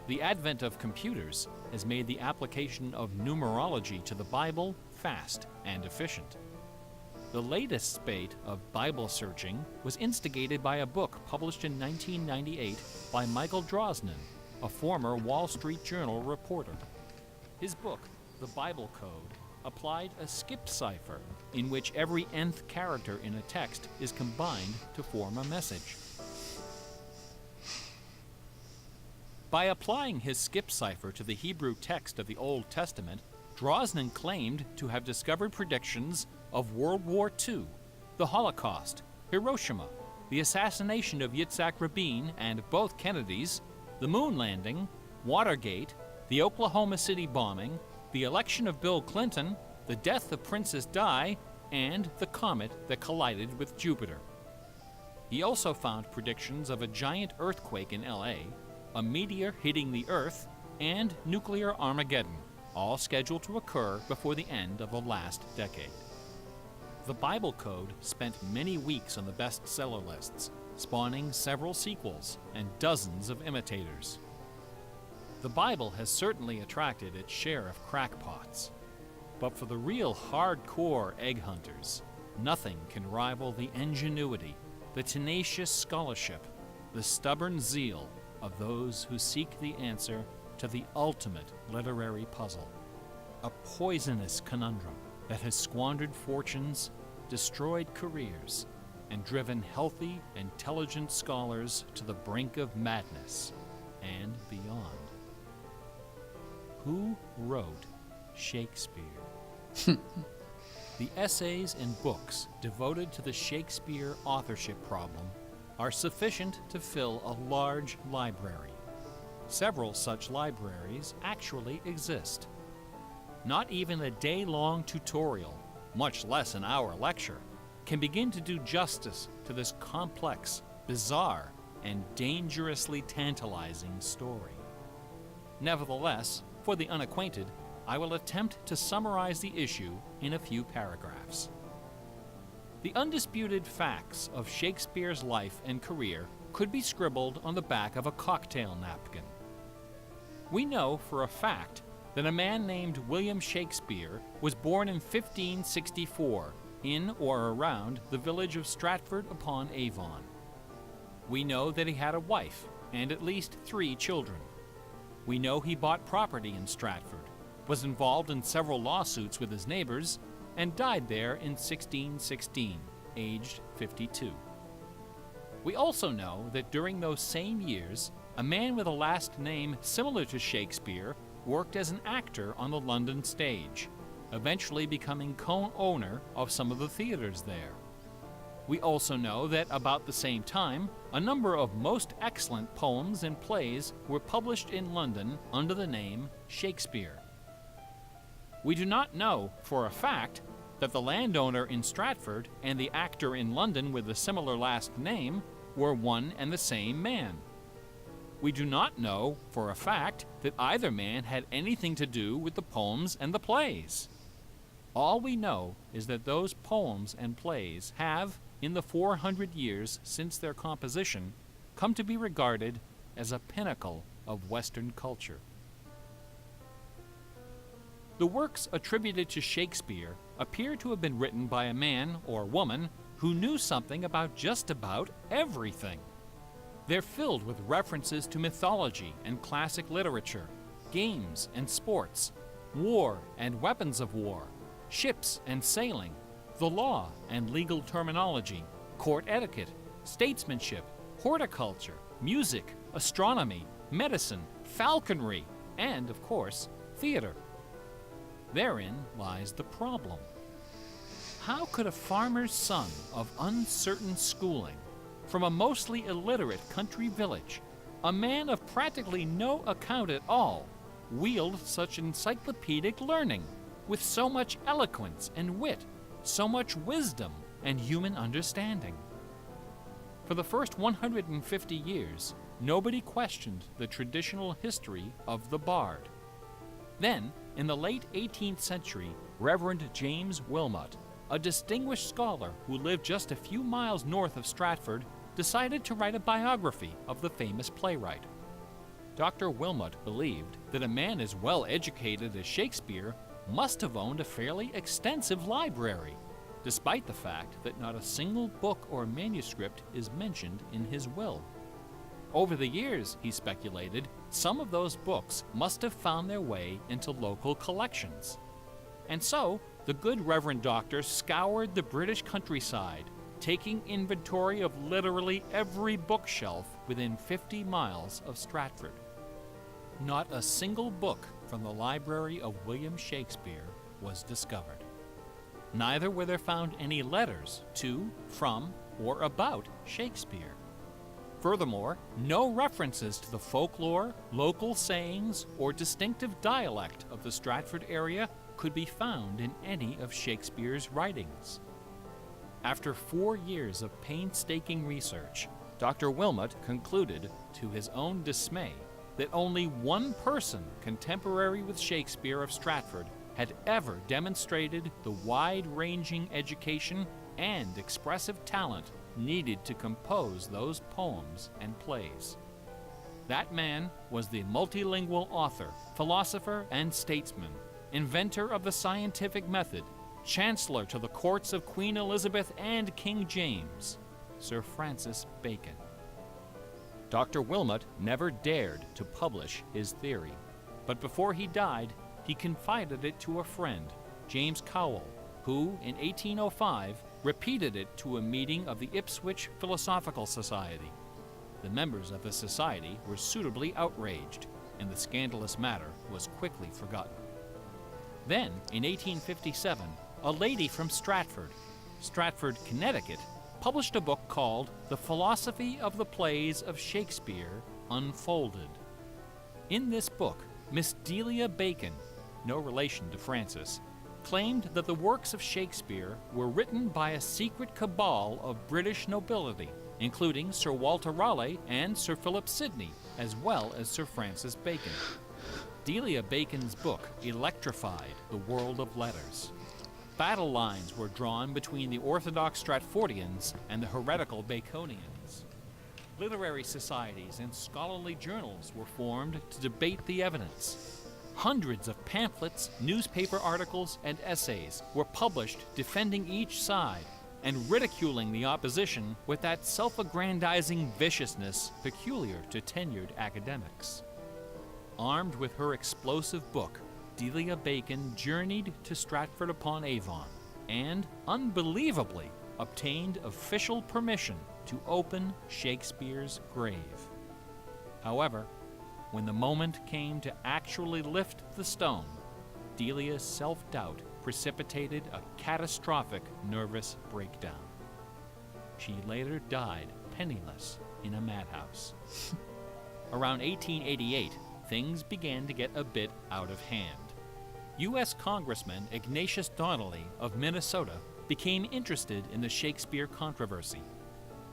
The advent of computers has made the application of numerology to the Bible fast and efficient. The latest spate of Bible searching was instigated by a book published in 1998 by Michael Drosnin, a former Wall Street Journal reporter. His book, The Bible Code, applied a skip cipher in which every nth character in a text is combined to form a message. By applying his skip cipher to the Hebrew text of the Old Testament, Drosnin claimed to have discovered predictions of World War II, the Holocaust, Hiroshima, the assassination of Yitzhak Rabin and both Kennedys, the moon landing, Watergate, the Oklahoma City bombing, the election of Bill Clinton, the death of Princess Di, and the comet that collided with Jupiter. He also found predictions of a giant earthquake in LA, a meteor hitting the Earth, and nuclear Armageddon, all scheduled to occur before the end of the last decade. The Bible Code spent many weeks on the bestseller lists, spawning several sequels and dozens of imitators. The Bible has certainly attracted its share of crackpots, but for the real hardcore egg hunters, nothing can rival the ingenuity, the tenacious scholarship, the stubborn zeal of those who seek the answer to the ultimate literary puzzle, a poisonous conundrum that has squandered fortunes, destroyed careers, and driven healthy, intelligent scholars to the brink of madness and beyond. Who wrote Shakespeare? The essays and books devoted to the Shakespeare authorship problem are sufficient to fill a large library. Several such libraries actually exist. Not even a day-long tutorial, much less an hour lecture, can begin to do justice to this complex, bizarre, and dangerously tantalizing story. Nevertheless, for the unacquainted, I will attempt to summarize the issue in a few paragraphs. The undisputed facts of Shakespeare's life and career could be scribbled on the back of a cocktail napkin. We know for a fact that a man named William Shakespeare was born in 1564 in or around the village of Stratford-upon-Avon. We know that he had a wife and at least 3 children. We know he bought property in Stratford, was involved in several lawsuits with his neighbors, and died there in 1616, aged 52. We also know that during those same years, a man with a last name similar to Shakespeare worked as an actor on the London stage, eventually becoming co-owner of some of the theaters there. We also know that about the same time, a number of most excellent poems and plays were published in London under the name Shakespeare. We do not know for a fact that the landowner in Stratford and the actor in London with a similar last name were one and the same man. We do not know for a fact that either man had anything to do with the poems and the plays. All we know is that those poems and plays have, in the 400 years since their composition, come to be regarded as a pinnacle of Western culture. The works attributed to Shakespeare appear to have been written by a man or woman who knew something about just about everything. They're filled with references to mythology and classic literature, games and sports, war and weapons of war, ships and sailing, the law and legal terminology, court etiquette, statesmanship, horticulture, music, astronomy, medicine, falconry, and, of course, theater. Therein lies the problem. How could a farmer's son of uncertain schooling, from a mostly illiterate country village, a man of practically no account at all, wield such encyclopedic learning, with so much eloquence and wit, so much wisdom and human understanding? For the first 150 years, nobody questioned the traditional history of the bard. Then, in the late 18th century, Reverend James Wilmot, a distinguished scholar who lived just a few miles north of Stratford, decided to write a biography of the famous playwright. Dr. Wilmot believed that a man as well educated as Shakespeare must have owned a fairly extensive library, despite the fact that not a single book or manuscript is mentioned in his will. Over the years, he speculated, some of those books must have found their way into local collections. And so, the good Reverend Doctor scoured the British countryside, taking inventory of literally every bookshelf within 50 miles of Stratford. Not a single book from the library of William Shakespeare was discovered. Neither were there found any letters to, from, or about Shakespeare. Furthermore, no references to the folklore, local sayings, or distinctive dialect of the Stratford area could be found in any of Shakespeare's writings. After 4 years of painstaking research, Dr. Wilmot concluded, to his own dismay, that only one person contemporary with Shakespeare of Stratford had ever demonstrated the wide-ranging education and expressive talent needed to compose those poems and plays. That man was the multilingual author, philosopher, and statesman, inventor of the scientific method, chancellor to the courts of Queen Elizabeth and King James, Sir Francis Bacon. Dr. Wilmot never dared to publish his theory, but before he died, he confided it to a friend, James Cowell, who, in 1805, repeated it to a meeting of the Ipswich Philosophical Society. The members of the society were suitably outraged, and the scandalous matter was quickly forgotten. Then, in 1857, a lady from Stratford, Connecticut, published a book called The Philosophy of the Plays of Shakespeare Unfolded. In this book, Miss Delia Bacon, no relation to Francis, claimed that the works of Shakespeare were written by a secret cabal of British nobility, including Sir Walter Raleigh and Sir Philip Sidney, as well as Sir Francis Bacon. Delia Bacon's book electrified the world of letters. Battle lines were drawn between the orthodox Stratfordians and the heretical Baconians. Literary societies and scholarly journals were formed to debate the evidence. Hundreds of pamphlets, newspaper articles, and essays were published defending each side and ridiculing the opposition with that self-aggrandizing viciousness peculiar to tenured academics. Armed with her explosive book, Delia Bacon journeyed to Stratford-upon-Avon and, unbelievably, obtained official permission to open Shakespeare's grave. However, when the moment came to actually lift the stone, Delia's self-doubt precipitated a catastrophic nervous breakdown. She later died penniless in a madhouse. Around 1888, things began to get a bit out of hand. U.S. Congressman Ignatius Donnelly of Minnesota became interested in the Shakespeare controversy.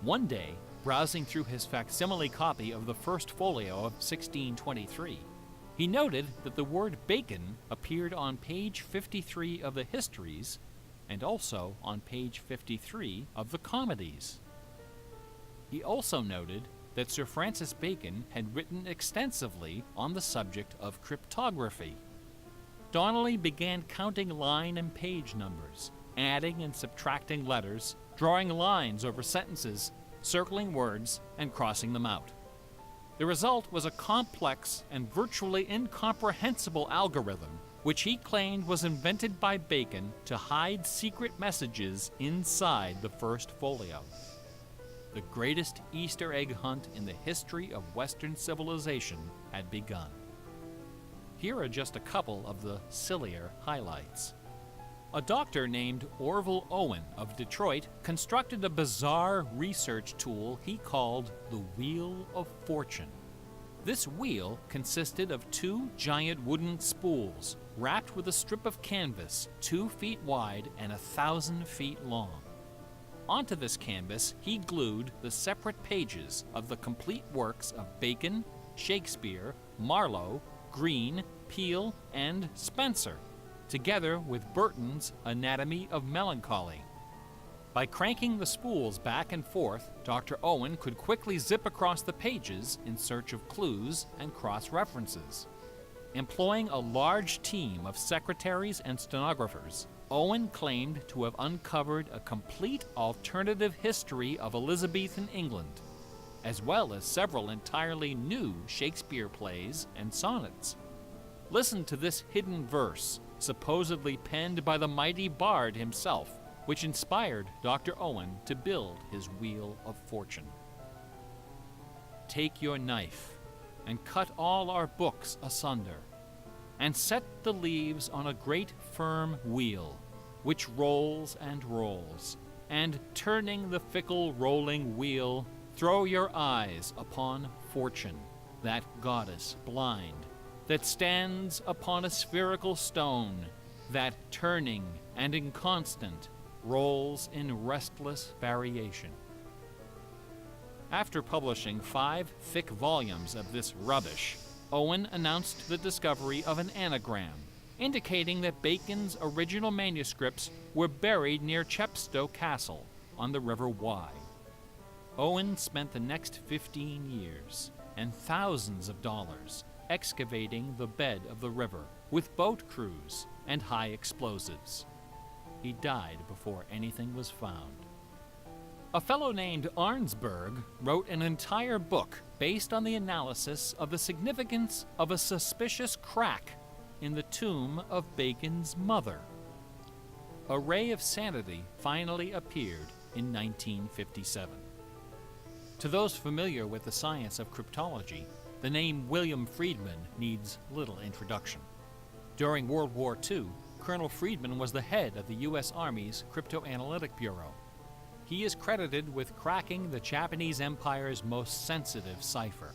One day, browsing through his facsimile copy of the First Folio of 1623, he noted that the word bacon appeared on page 53 of the Histories and also on page 53 of the Comedies. He also noted that Sir Francis Bacon had written extensively on the subject of cryptography. Donnelly began counting line and page numbers, adding and subtracting letters, drawing lines over sentences, circling words, and crossing them out. The result was a complex and virtually incomprehensible algorithm, which he claimed was invented by Bacon to hide secret messages inside the first folio. The greatest Easter egg hunt in the history of Western civilization had begun. Here are just a couple of the sillier highlights. A doctor named Orville Owen of Detroit constructed a bizarre research tool he called the Wheel of Fortune. This wheel consisted of two giant wooden spools wrapped with a strip of canvas 2 feet wide and 1,000 feet long. Onto this canvas, he glued the separate pages of the complete works of Bacon, Shakespeare, Marlowe, Greene, Peele, and Spenser, together with Burton's Anatomy of Melancholy. By cranking the spools back and forth, Dr. Owen could quickly zip across the pages in search of clues and cross-references. Employing a large team of secretaries and stenographers, Owen claimed to have uncovered a complete alternative history of Elizabethan England, as well as several entirely new Shakespeare plays and sonnets. Listen to this hidden verse, supposedly penned by the mighty bard himself, which inspired Dr. Owen to build his Wheel of Fortune. Take your knife, and cut all our books asunder, and set the leaves on a great firm wheel, which rolls and rolls, and turning the fickle rolling wheel, throw your eyes upon Fortune, that goddess blind, that stands upon a spherical stone, that turning and inconstant rolls in restless variation. After publishing 5 thick volumes of this rubbish, Owen announced the discovery of an anagram, indicating that Bacon's original manuscripts were buried near Chepstow Castle on the River Wye. Owen spent the next 15 years and thousands of dollars excavating the bed of the river with boat crews and high explosives. He died before anything was found. A fellow named Arnsberg wrote an entire book based on the analysis of the significance of a suspicious crack in the tomb of Bacon's mother. A Ray of Sanity finally appeared in 1957. To those familiar with the science of cryptology, the name William Friedman needs little introduction. During World War II, Colonel Friedman was the head of the U.S. Army's Cryptoanalytic Bureau. He is credited with cracking the Japanese Empire's most sensitive cipher.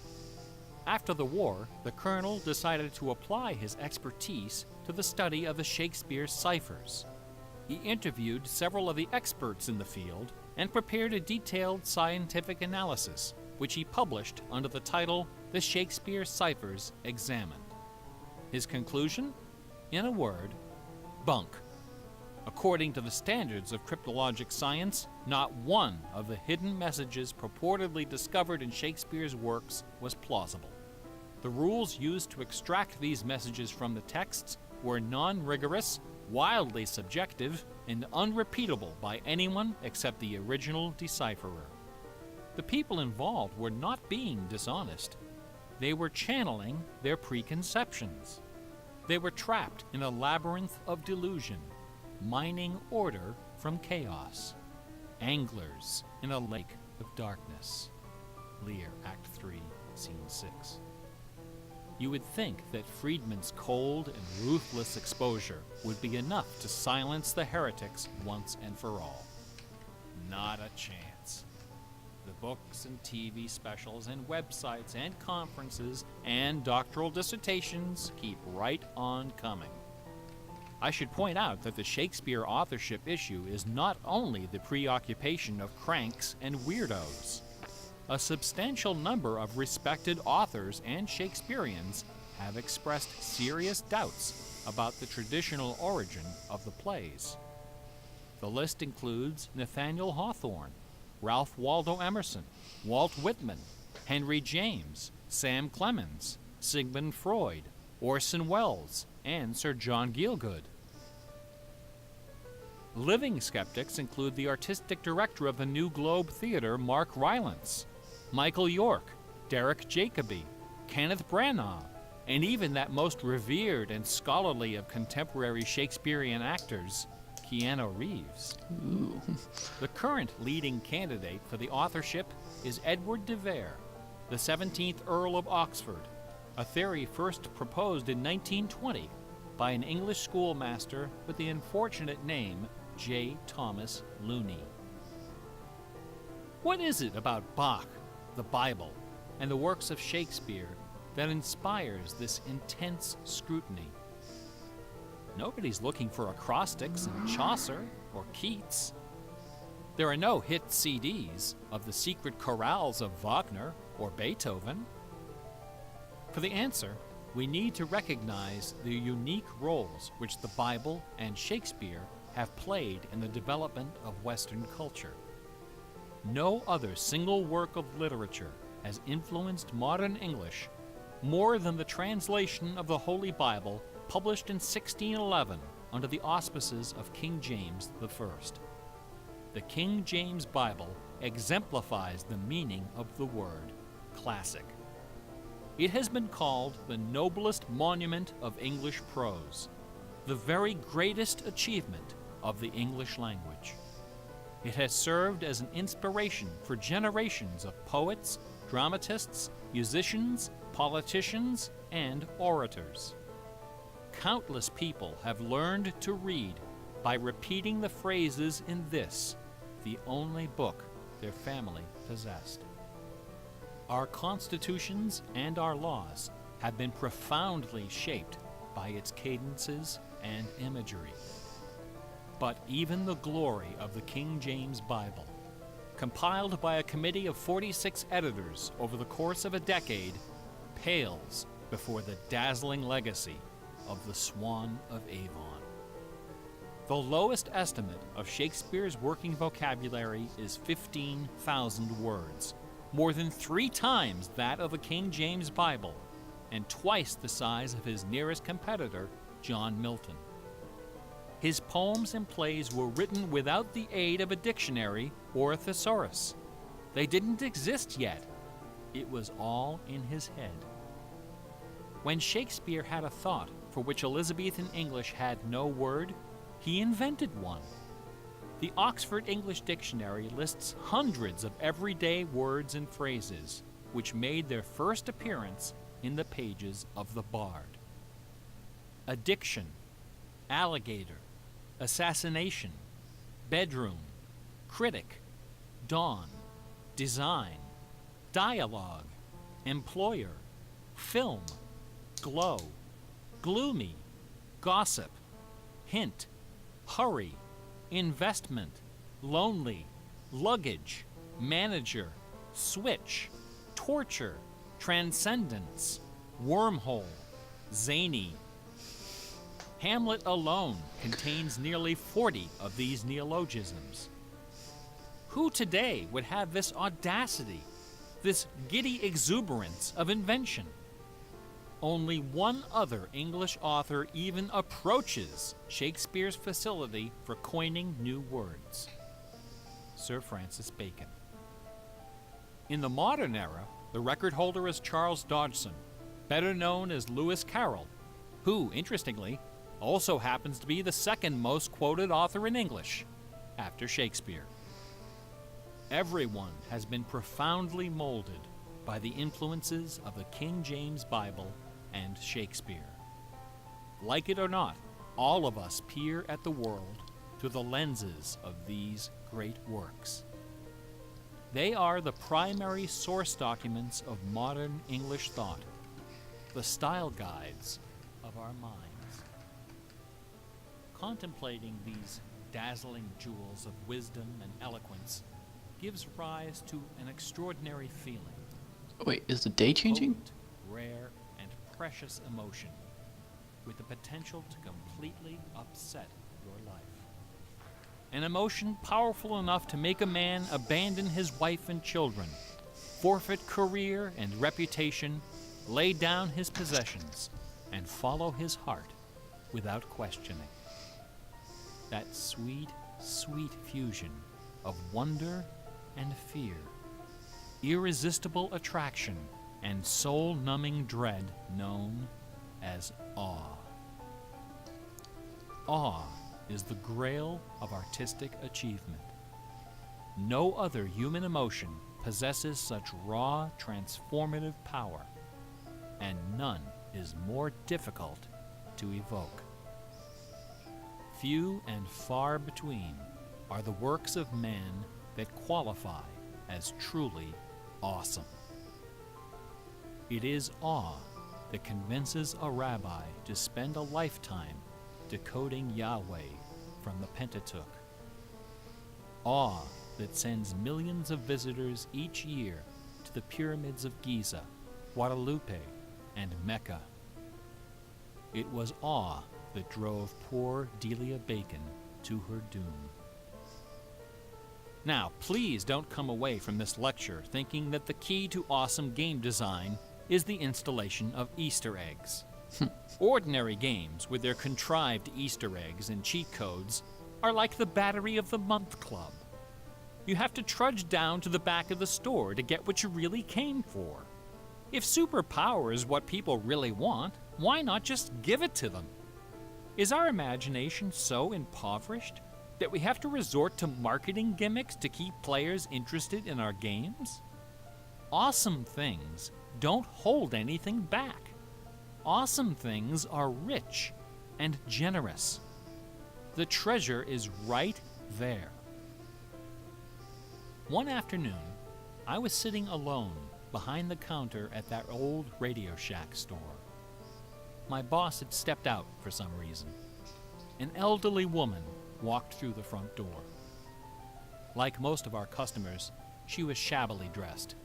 After the war, the colonel decided to apply his expertise to the study of the Shakespeare ciphers. He interviewed several of the experts in the field and prepared a detailed scientific analysis, which he published under the title The Shakespeare Ciphers Examined. His conclusion? In a word, bunk. According to the standards of cryptologic science, not one of the hidden messages purportedly discovered in Shakespeare's works was plausible. The rules used to extract these messages from the texts were non-rigorous, wildly subjective, and unrepeatable by anyone except the original decipherer. The people involved were not being dishonest. They were channeling their preconceptions. They were trapped in a labyrinth of delusion, mining order from chaos. Anglers in a lake of darkness. Lear, Act 3, Scene 6. You would think that Friedman's cold and ruthless exposure would be enough to silence the heretics once and for all. Not a chance. The books and TV specials and websites and conferences and doctoral dissertations keep right on coming. I should point out that the Shakespeare authorship issue is not only the preoccupation of cranks and weirdos. A substantial number of respected authors and Shakespeareans have expressed serious doubts about the traditional origin of the plays. The list includes Nathaniel Hawthorne, Ralph Waldo Emerson, Walt Whitman, Henry James, Sam Clemens, Sigmund Freud, Orson Welles, and Sir John Gielgud. Living skeptics include the artistic director of the New Globe Theatre, Mark Rylance, Michael York, Derek Jacobi, Kenneth Branagh, and even that most revered and scholarly of contemporary Shakespearean actors, Keanu Reeves. Ooh. The current leading candidate for the authorship is Edward de Vere, the 17th Earl of Oxford, a theory first proposed in 1920 by an English schoolmaster with the unfortunate name J. Thomas Looney. What is it about Bach, the Bible, and the works of Shakespeare that inspires this intense scrutiny? Nobody's looking for acrostics in Chaucer or Keats. There are no hit CDs of the secret chorales of Wagner or Beethoven. For the answer, we need to recognize the unique roles which the Bible and Shakespeare have played in the development of Western culture. No other single work of literature has influenced modern English more than the translation of the Holy Bible published in 1611 under the auspices of King James I. The King James Bible exemplifies the meaning of the word classic. It has been called the noblest monument of English prose, the very greatest achievement of the English language. It has served as an inspiration for generations of poets, dramatists, musicians, politicians, and orators. Countless people have learned to read by repeating the phrases in this, the only book their family possessed. Our constitutions and our laws have been profoundly shaped by its cadences and imagery. But even the glory of the King James Bible, compiled by a committee of 46 editors over the course of a decade, pales before the dazzling legacy of the Swan of Avon. The lowest estimate of Shakespeare's working vocabulary is 15,000 words, more than 3 times that of the King James Bible, and twice the size of his nearest competitor, John Milton. His poems and plays were written without the aid of a dictionary or a thesaurus. They didn't exist yet. It was all in his head. When Shakespeare had a thought for which Elizabethan English had no word, he invented one. The Oxford English Dictionary lists hundreds of everyday words and phrases which made their first appearance in the pages of the Bard. Addiction, alligator, assassination, bedroom, critic, dawn, design, dialogue, employer, film, glow, gloomy, gossip, hint, hurry, investment, lonely, luggage, manager, switch, torture, transcendence, wormhole, zany. Hamlet alone contains nearly 40 of these neologisms. Who today would have this audacity, this giddy exuberance of invention? Only one other English author even approaches Shakespeare's facility for coining new words: Sir Francis Bacon. In the modern era, the record holder is Charles Dodgson, better known as Lewis Carroll, who, interestingly, also happens to be the second most quoted author in English, after Shakespeare. Everyone has been profoundly molded by the influences of the King James Bible and Shakespeare. Like it or not, all of us peer at the world through the lenses of these great works. They are the primary source documents of modern English thought, the style guides of our minds. Contemplating these dazzling jewels of wisdom and eloquence gives rise to an extraordinary feeling. Wait, is the day changing? Potent, rare, and precious emotion with the potential to completely upset your life. An emotion powerful enough to make a man abandon his wife and children, forfeit career and reputation, lay down his possessions, and follow his heart without questioning. That sweet, sweet fusion of wonder and fear, irresistible attraction and soul-numbing dread known as awe. Awe is the grail of artistic achievement. No other human emotion possesses such raw, transformative power, and none is more difficult to evoke. Few and far between are the works of man that qualify as truly awesome. It is awe that convinces a rabbi to spend a lifetime decoding Yahweh from the Pentateuch. Awe that sends millions of visitors each year to the pyramids of Giza, Guadalupe, and Mecca. It was awe that drove poor Delia Bacon to her doom. Now, please don't come away from this lecture thinking that the key to awesome game design is the installation of Easter eggs. Ordinary games with their contrived Easter eggs and cheat codes are like the Battery of the Month Club. You have to trudge down to the back of the store to get what you really came for. If superpower is what people really want, why not just give it to them? Is our imagination so impoverished that we have to resort to marketing gimmicks to keep players interested in our games? Awesome things don't hold anything back. Awesome things are rich and generous. The treasure is right there. One afternoon, I was sitting alone behind the counter at that old Radio Shack store. My boss had stepped out for some reason. An elderly woman walked through the front door. Like most of our customers, she was shabbily dressed,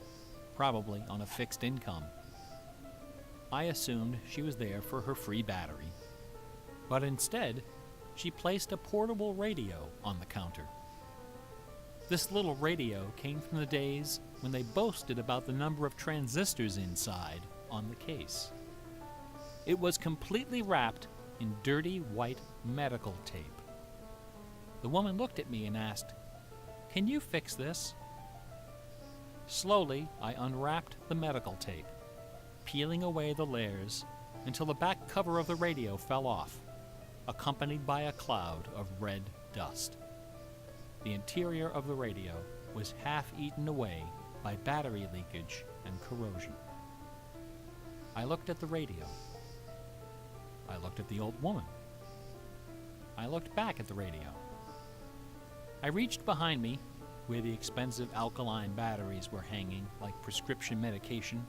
probably on a fixed income. I assumed she was there for her free battery, but instead, she placed a portable radio on the counter. This little radio came from the days when they boasted about the number of transistors inside on the case. It was completely wrapped in dirty white medical tape. The woman looked at me and asked, "Can you fix this?" Slowly, I unwrapped the medical tape, peeling away the layers until the back cover of the radio fell off, accompanied by a cloud of red dust. The interior of the radio was half eaten away by battery leakage and corrosion. I looked at the radio. I looked at the old woman. I looked back at the radio. I reached behind me, where the expensive alkaline batteries were hanging like prescription medication,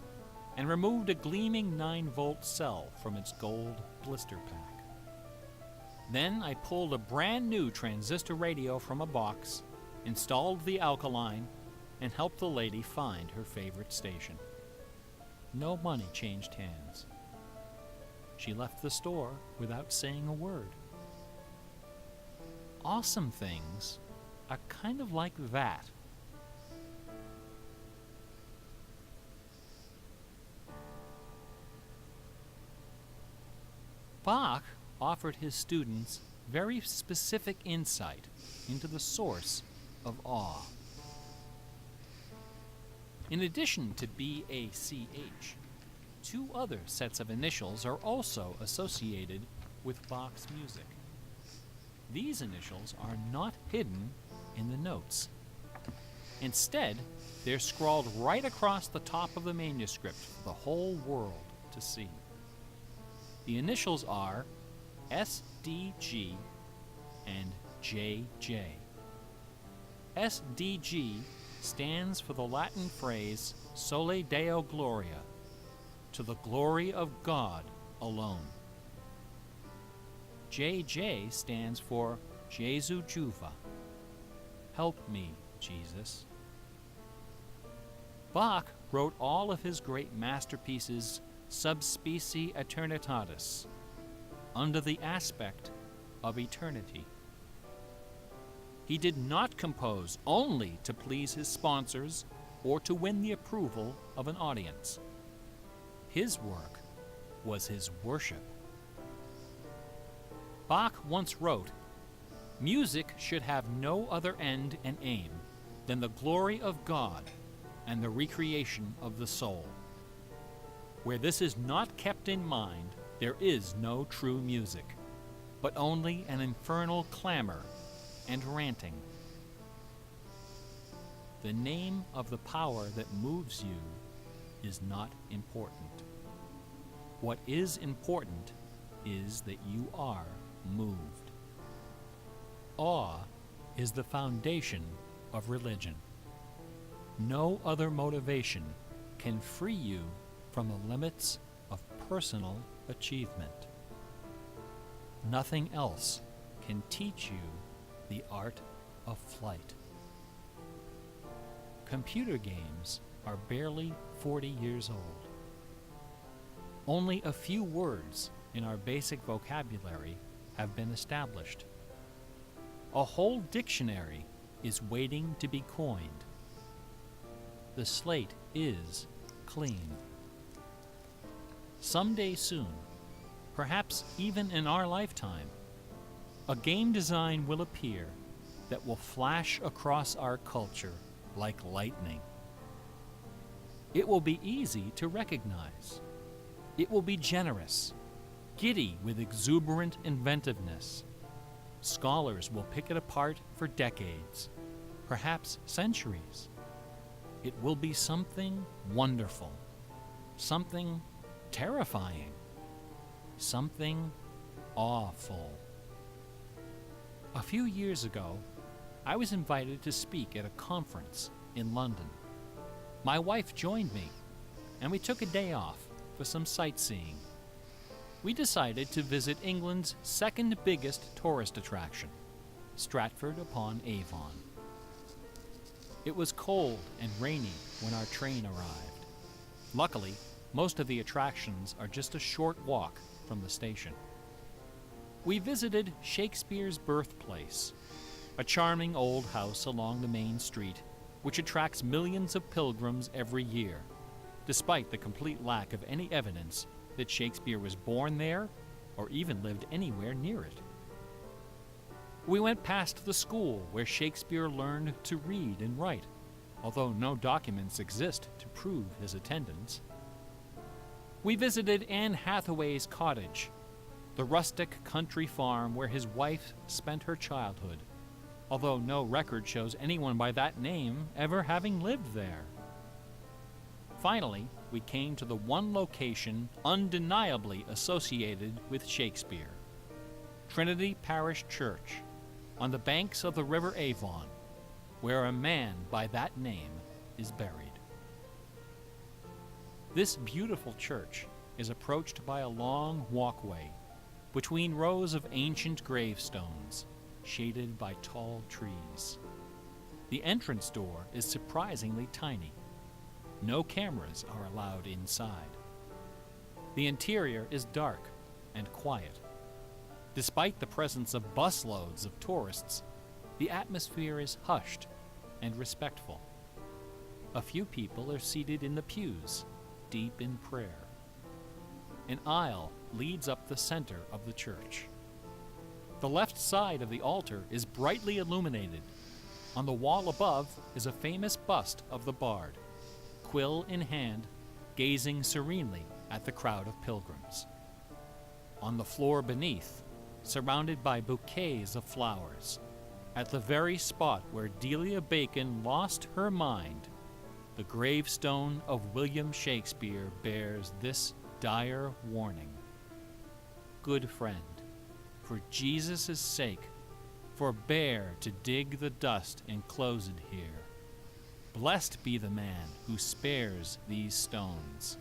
and removed a gleaming 9-volt cell from its gold blister pack. Then I pulled a brand new transistor radio from a box, installed the alkaline, and helped the lady find her favorite station. No money changed hands. She left the store without saying a word. Awesome things are kind of like that. Bach offered his students very specific insight into the source of awe. In addition to BACH, 2 other sets of initials are also associated with Bach's music. These initials are not hidden in the notes. Instead, they're scrawled right across the top of the manuscript for the whole world to see. The initials are SDG and JJ. SDG stands for the Latin phrase Sole Deo Gloria, to the glory of God alone. JJ stands for Jesu Juva, help me, Jesus. Bach wrote all of his great masterpieces sub specie aeternitatis, under the aspect of eternity. He did not compose only to please his sponsors or to win the approval of an audience. His work was his worship. Bach once wrote, "Music should have no other end and aim than the glory of God and the recreation of the soul. Where this is not kept in mind, there is no true music, but only an infernal clamor and ranting." The name of the power that moves you is not important. What is important is that you are moved. Awe is the foundation of religion. No other motivation can free you from the limits of personal achievement. Nothing else can teach you the art of flight. Computer games are barely 40 years old. Only a few words in our basic vocabulary have been established. A whole dictionary is waiting to be coined. The slate is clean. Someday soon, perhaps even in our lifetime, a game design will appear that will flash across our culture like lightning. It will be easy to recognize. It will be generous, giddy with exuberant inventiveness. Scholars will pick it apart for decades, perhaps centuries. It will be something wonderful, something terrifying, something awful. A few years ago, I was invited to speak at a conference in London. My wife joined me, and we took a day off for some sightseeing. We decided to visit England's second biggest tourist attraction, Stratford-upon-Avon. It was cold and rainy when our train arrived. Luckily, most of the attractions are just a short walk from the station. We visited Shakespeare's birthplace, a charming old house along the main street, which attracts millions of pilgrims every year, despite the complete lack of any evidence that Shakespeare was born there or even lived anywhere near it. We went past the school where Shakespeare learned to read and write, although no documents exist to prove his attendance. We visited Anne Hathaway's cottage, the rustic country farm where his wife spent her childhood, although no record shows anyone by that name ever having lived there. Finally, we came to the one location undeniably associated with Shakespeare, Trinity Parish Church, on the banks of the River Avon, where a man by that name is buried. This beautiful church is approached by a long walkway between rows of ancient gravestones, shaded by tall trees. The entrance door is surprisingly tiny. No cameras are allowed inside. The interior is dark and quiet. Despite the presence of busloads of tourists, the atmosphere is hushed and respectful. A few people are seated in the pews, deep in prayer. An aisle leads up the center of the church. The left side of the altar is brightly illuminated. On the wall above is a famous bust of the bard, quill in hand, gazing serenely at the crowd of pilgrims. On the floor beneath, surrounded by bouquets of flowers, at the very spot where Delia Bacon lost her mind, the gravestone of William Shakespeare bears this dire warning. Good friend, for Jesus' sake, forbear to dig the dust enclosed here. Blessed be the man who spares these stones,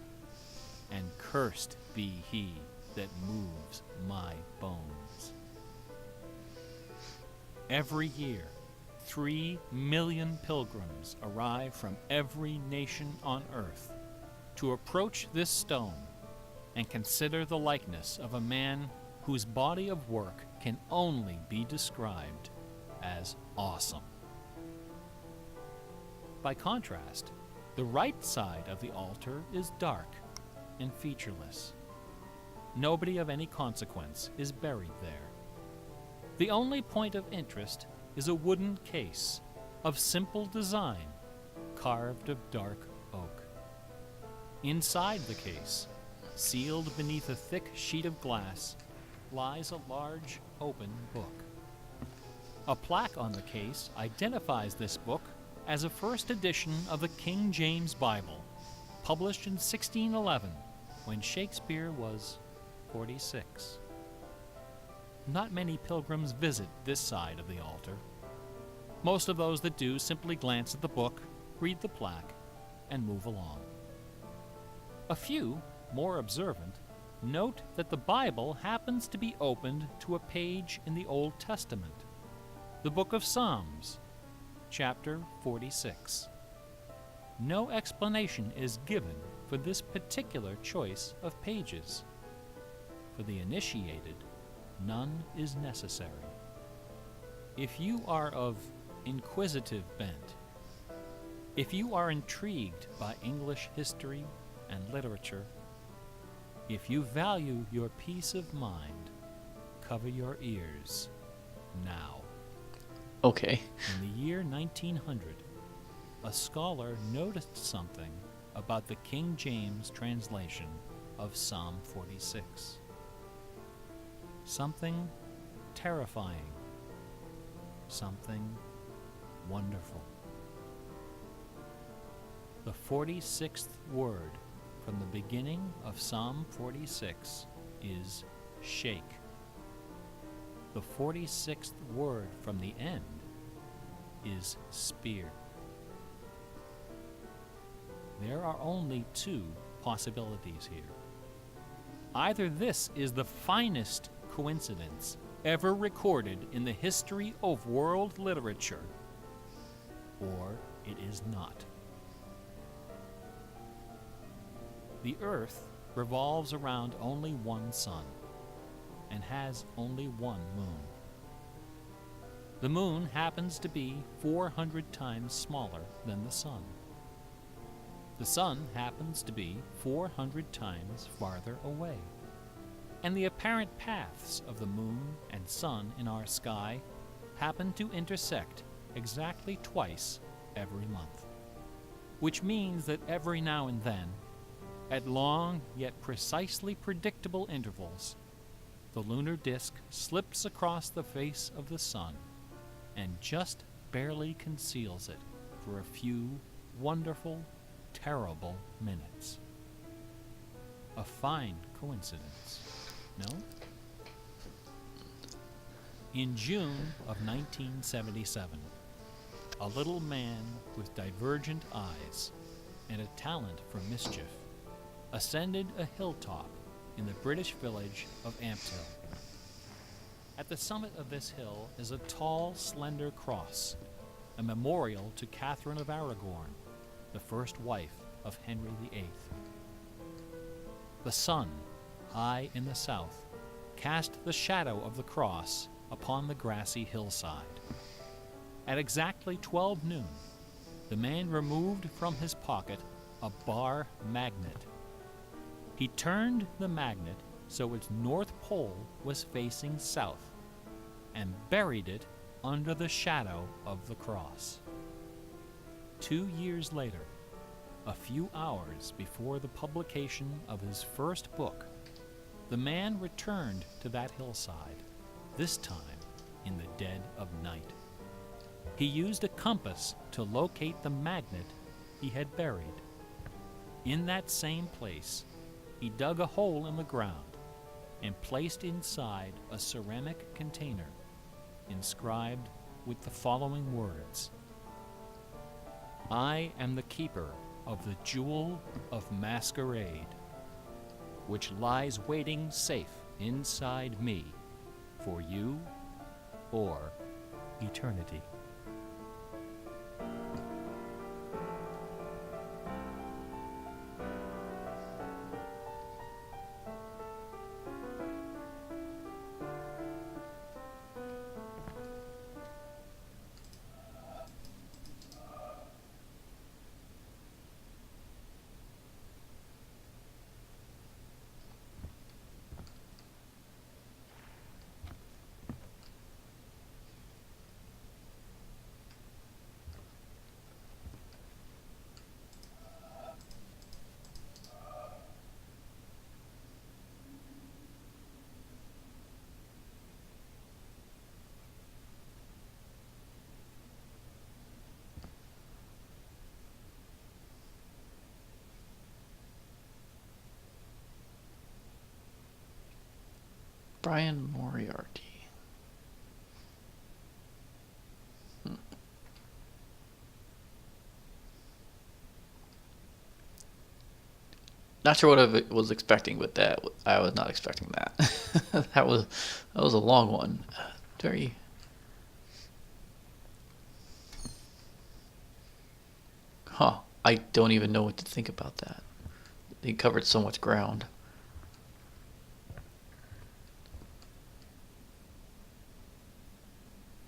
and cursed be he that moves my bones. Every year, 3 million pilgrims arrive from every nation on earth to approach this stone and consider the likeness of a man whose body of work can only be described as awesome. By contrast, The right side of the altar is dark and featureless. Nobody of any consequence is buried there. The only point of interest is a wooden case of simple design, carved of dark oak. Inside the case, sealed beneath a thick sheet of glass, lies a large open book. A plaque on the case identifies this book as a first edition of the King James Bible, published in 1611, when Shakespeare was 46. Not many pilgrims visit this side of the altar. Most of those that do simply glance at the book, read the plaque, and move along. A few, more observant, note that the Bible happens to be opened to a page in the Old Testament, the book of Psalms, chapter 46. No explanation is given for this particular choice of pages. For the initiated, none is necessary. If you are of inquisitive bent, if you are intrigued by English history and literature, if you value your peace of mind, cover your ears now. Okay. In the year 1900, a scholar noticed something about the King James translation of Psalm 46. Something terrifying, something wonderful. The 46th word from the beginning of Psalm 46 is shake. The 46th word from the end is spear. There are only two possibilities here. Either this is the finest coincidence ever recorded in the history of world literature, or it is not. The Earth revolves around only one sun and has only one moon. The moon happens to be 400 times smaller than the sun. The sun happens to be 400 times farther away. And the apparent paths of the moon and sun in our sky happen to intersect exactly twice every month. Which means that every now and then, at long yet precisely predictable intervals, the lunar disk slips across the face of the sun and just barely conceals it for a few wonderful, terrible minutes. A fine coincidence, no? In June of 1977, a little man with divergent eyes and a talent for mischief ascended a hilltop in the British village of Ampthill. At the summit of this hill is a tall, slender cross, a memorial to Catherine of Aragon, the first wife of Henry VIII. The sun, high in the south, cast the shadow of the cross upon the grassy hillside. At exactly 12 noon, the man removed from his pocket a bar magnet. He turned the magnet so its north pole was facing south and buried it under the shadow of the cross. 2 years later, a few hours before the publication of his first book, the man returned to that hillside, this time in the dead of night. He used a compass to locate the magnet he had buried. In that same place, he dug a hole in the ground and placed inside a ceramic container inscribed with the following words: "I am the keeper of the jewel of masquerade, which lies waiting safe inside me for you or eternity." Brian Moriarty. Not sure what I was expecting with that. I was not expecting that. that was a long one. Very. Huh. I don't even know what to think about that. He covered so much ground.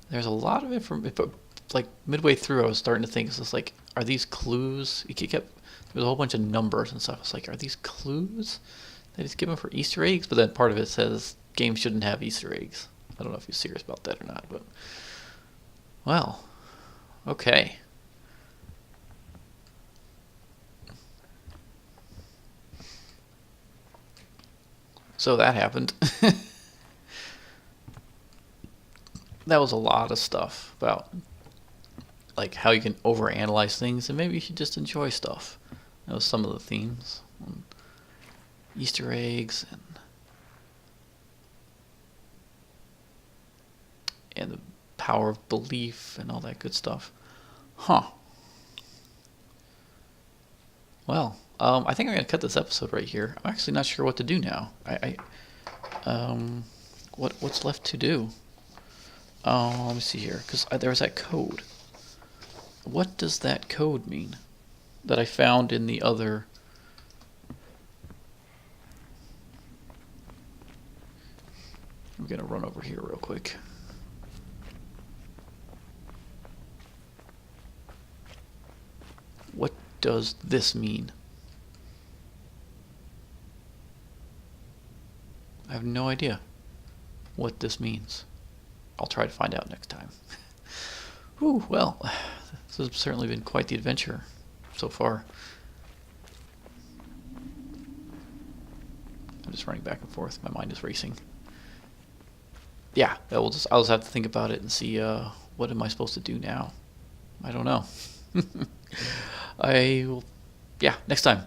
There's a lot of information. Like midway through, I was starting to think, it's just like, are these clues? He kept There's a whole bunch of numbers and stuff. It's like, are these clues that he's given for Easter eggs? But then part of it says games shouldn't have Easter eggs. I don't know if he's serious about that or not, but well, okay. So that happened. That was a lot of stuff about like how you can overanalyze things, and maybe you should just enjoy stuff. That was some of the themes. Easter eggs and the power of belief and all that good stuff. Huh. Well, I think I'm gonna cut this episode right here. I'm actually not sure what to do now. What's left to do? Let me see here, because there was that code. What does that code mean that I found in the other? I'm gonna run over here real quick. What does this mean? I have no idea what this means. I'll try to find out next time. Whew, well, this has certainly been quite the adventure so far. I'm just running back and forth. My mind is racing. Yeah, I'll just have to think about it and see what am I supposed to do now. I don't know. I will. Yeah, next time.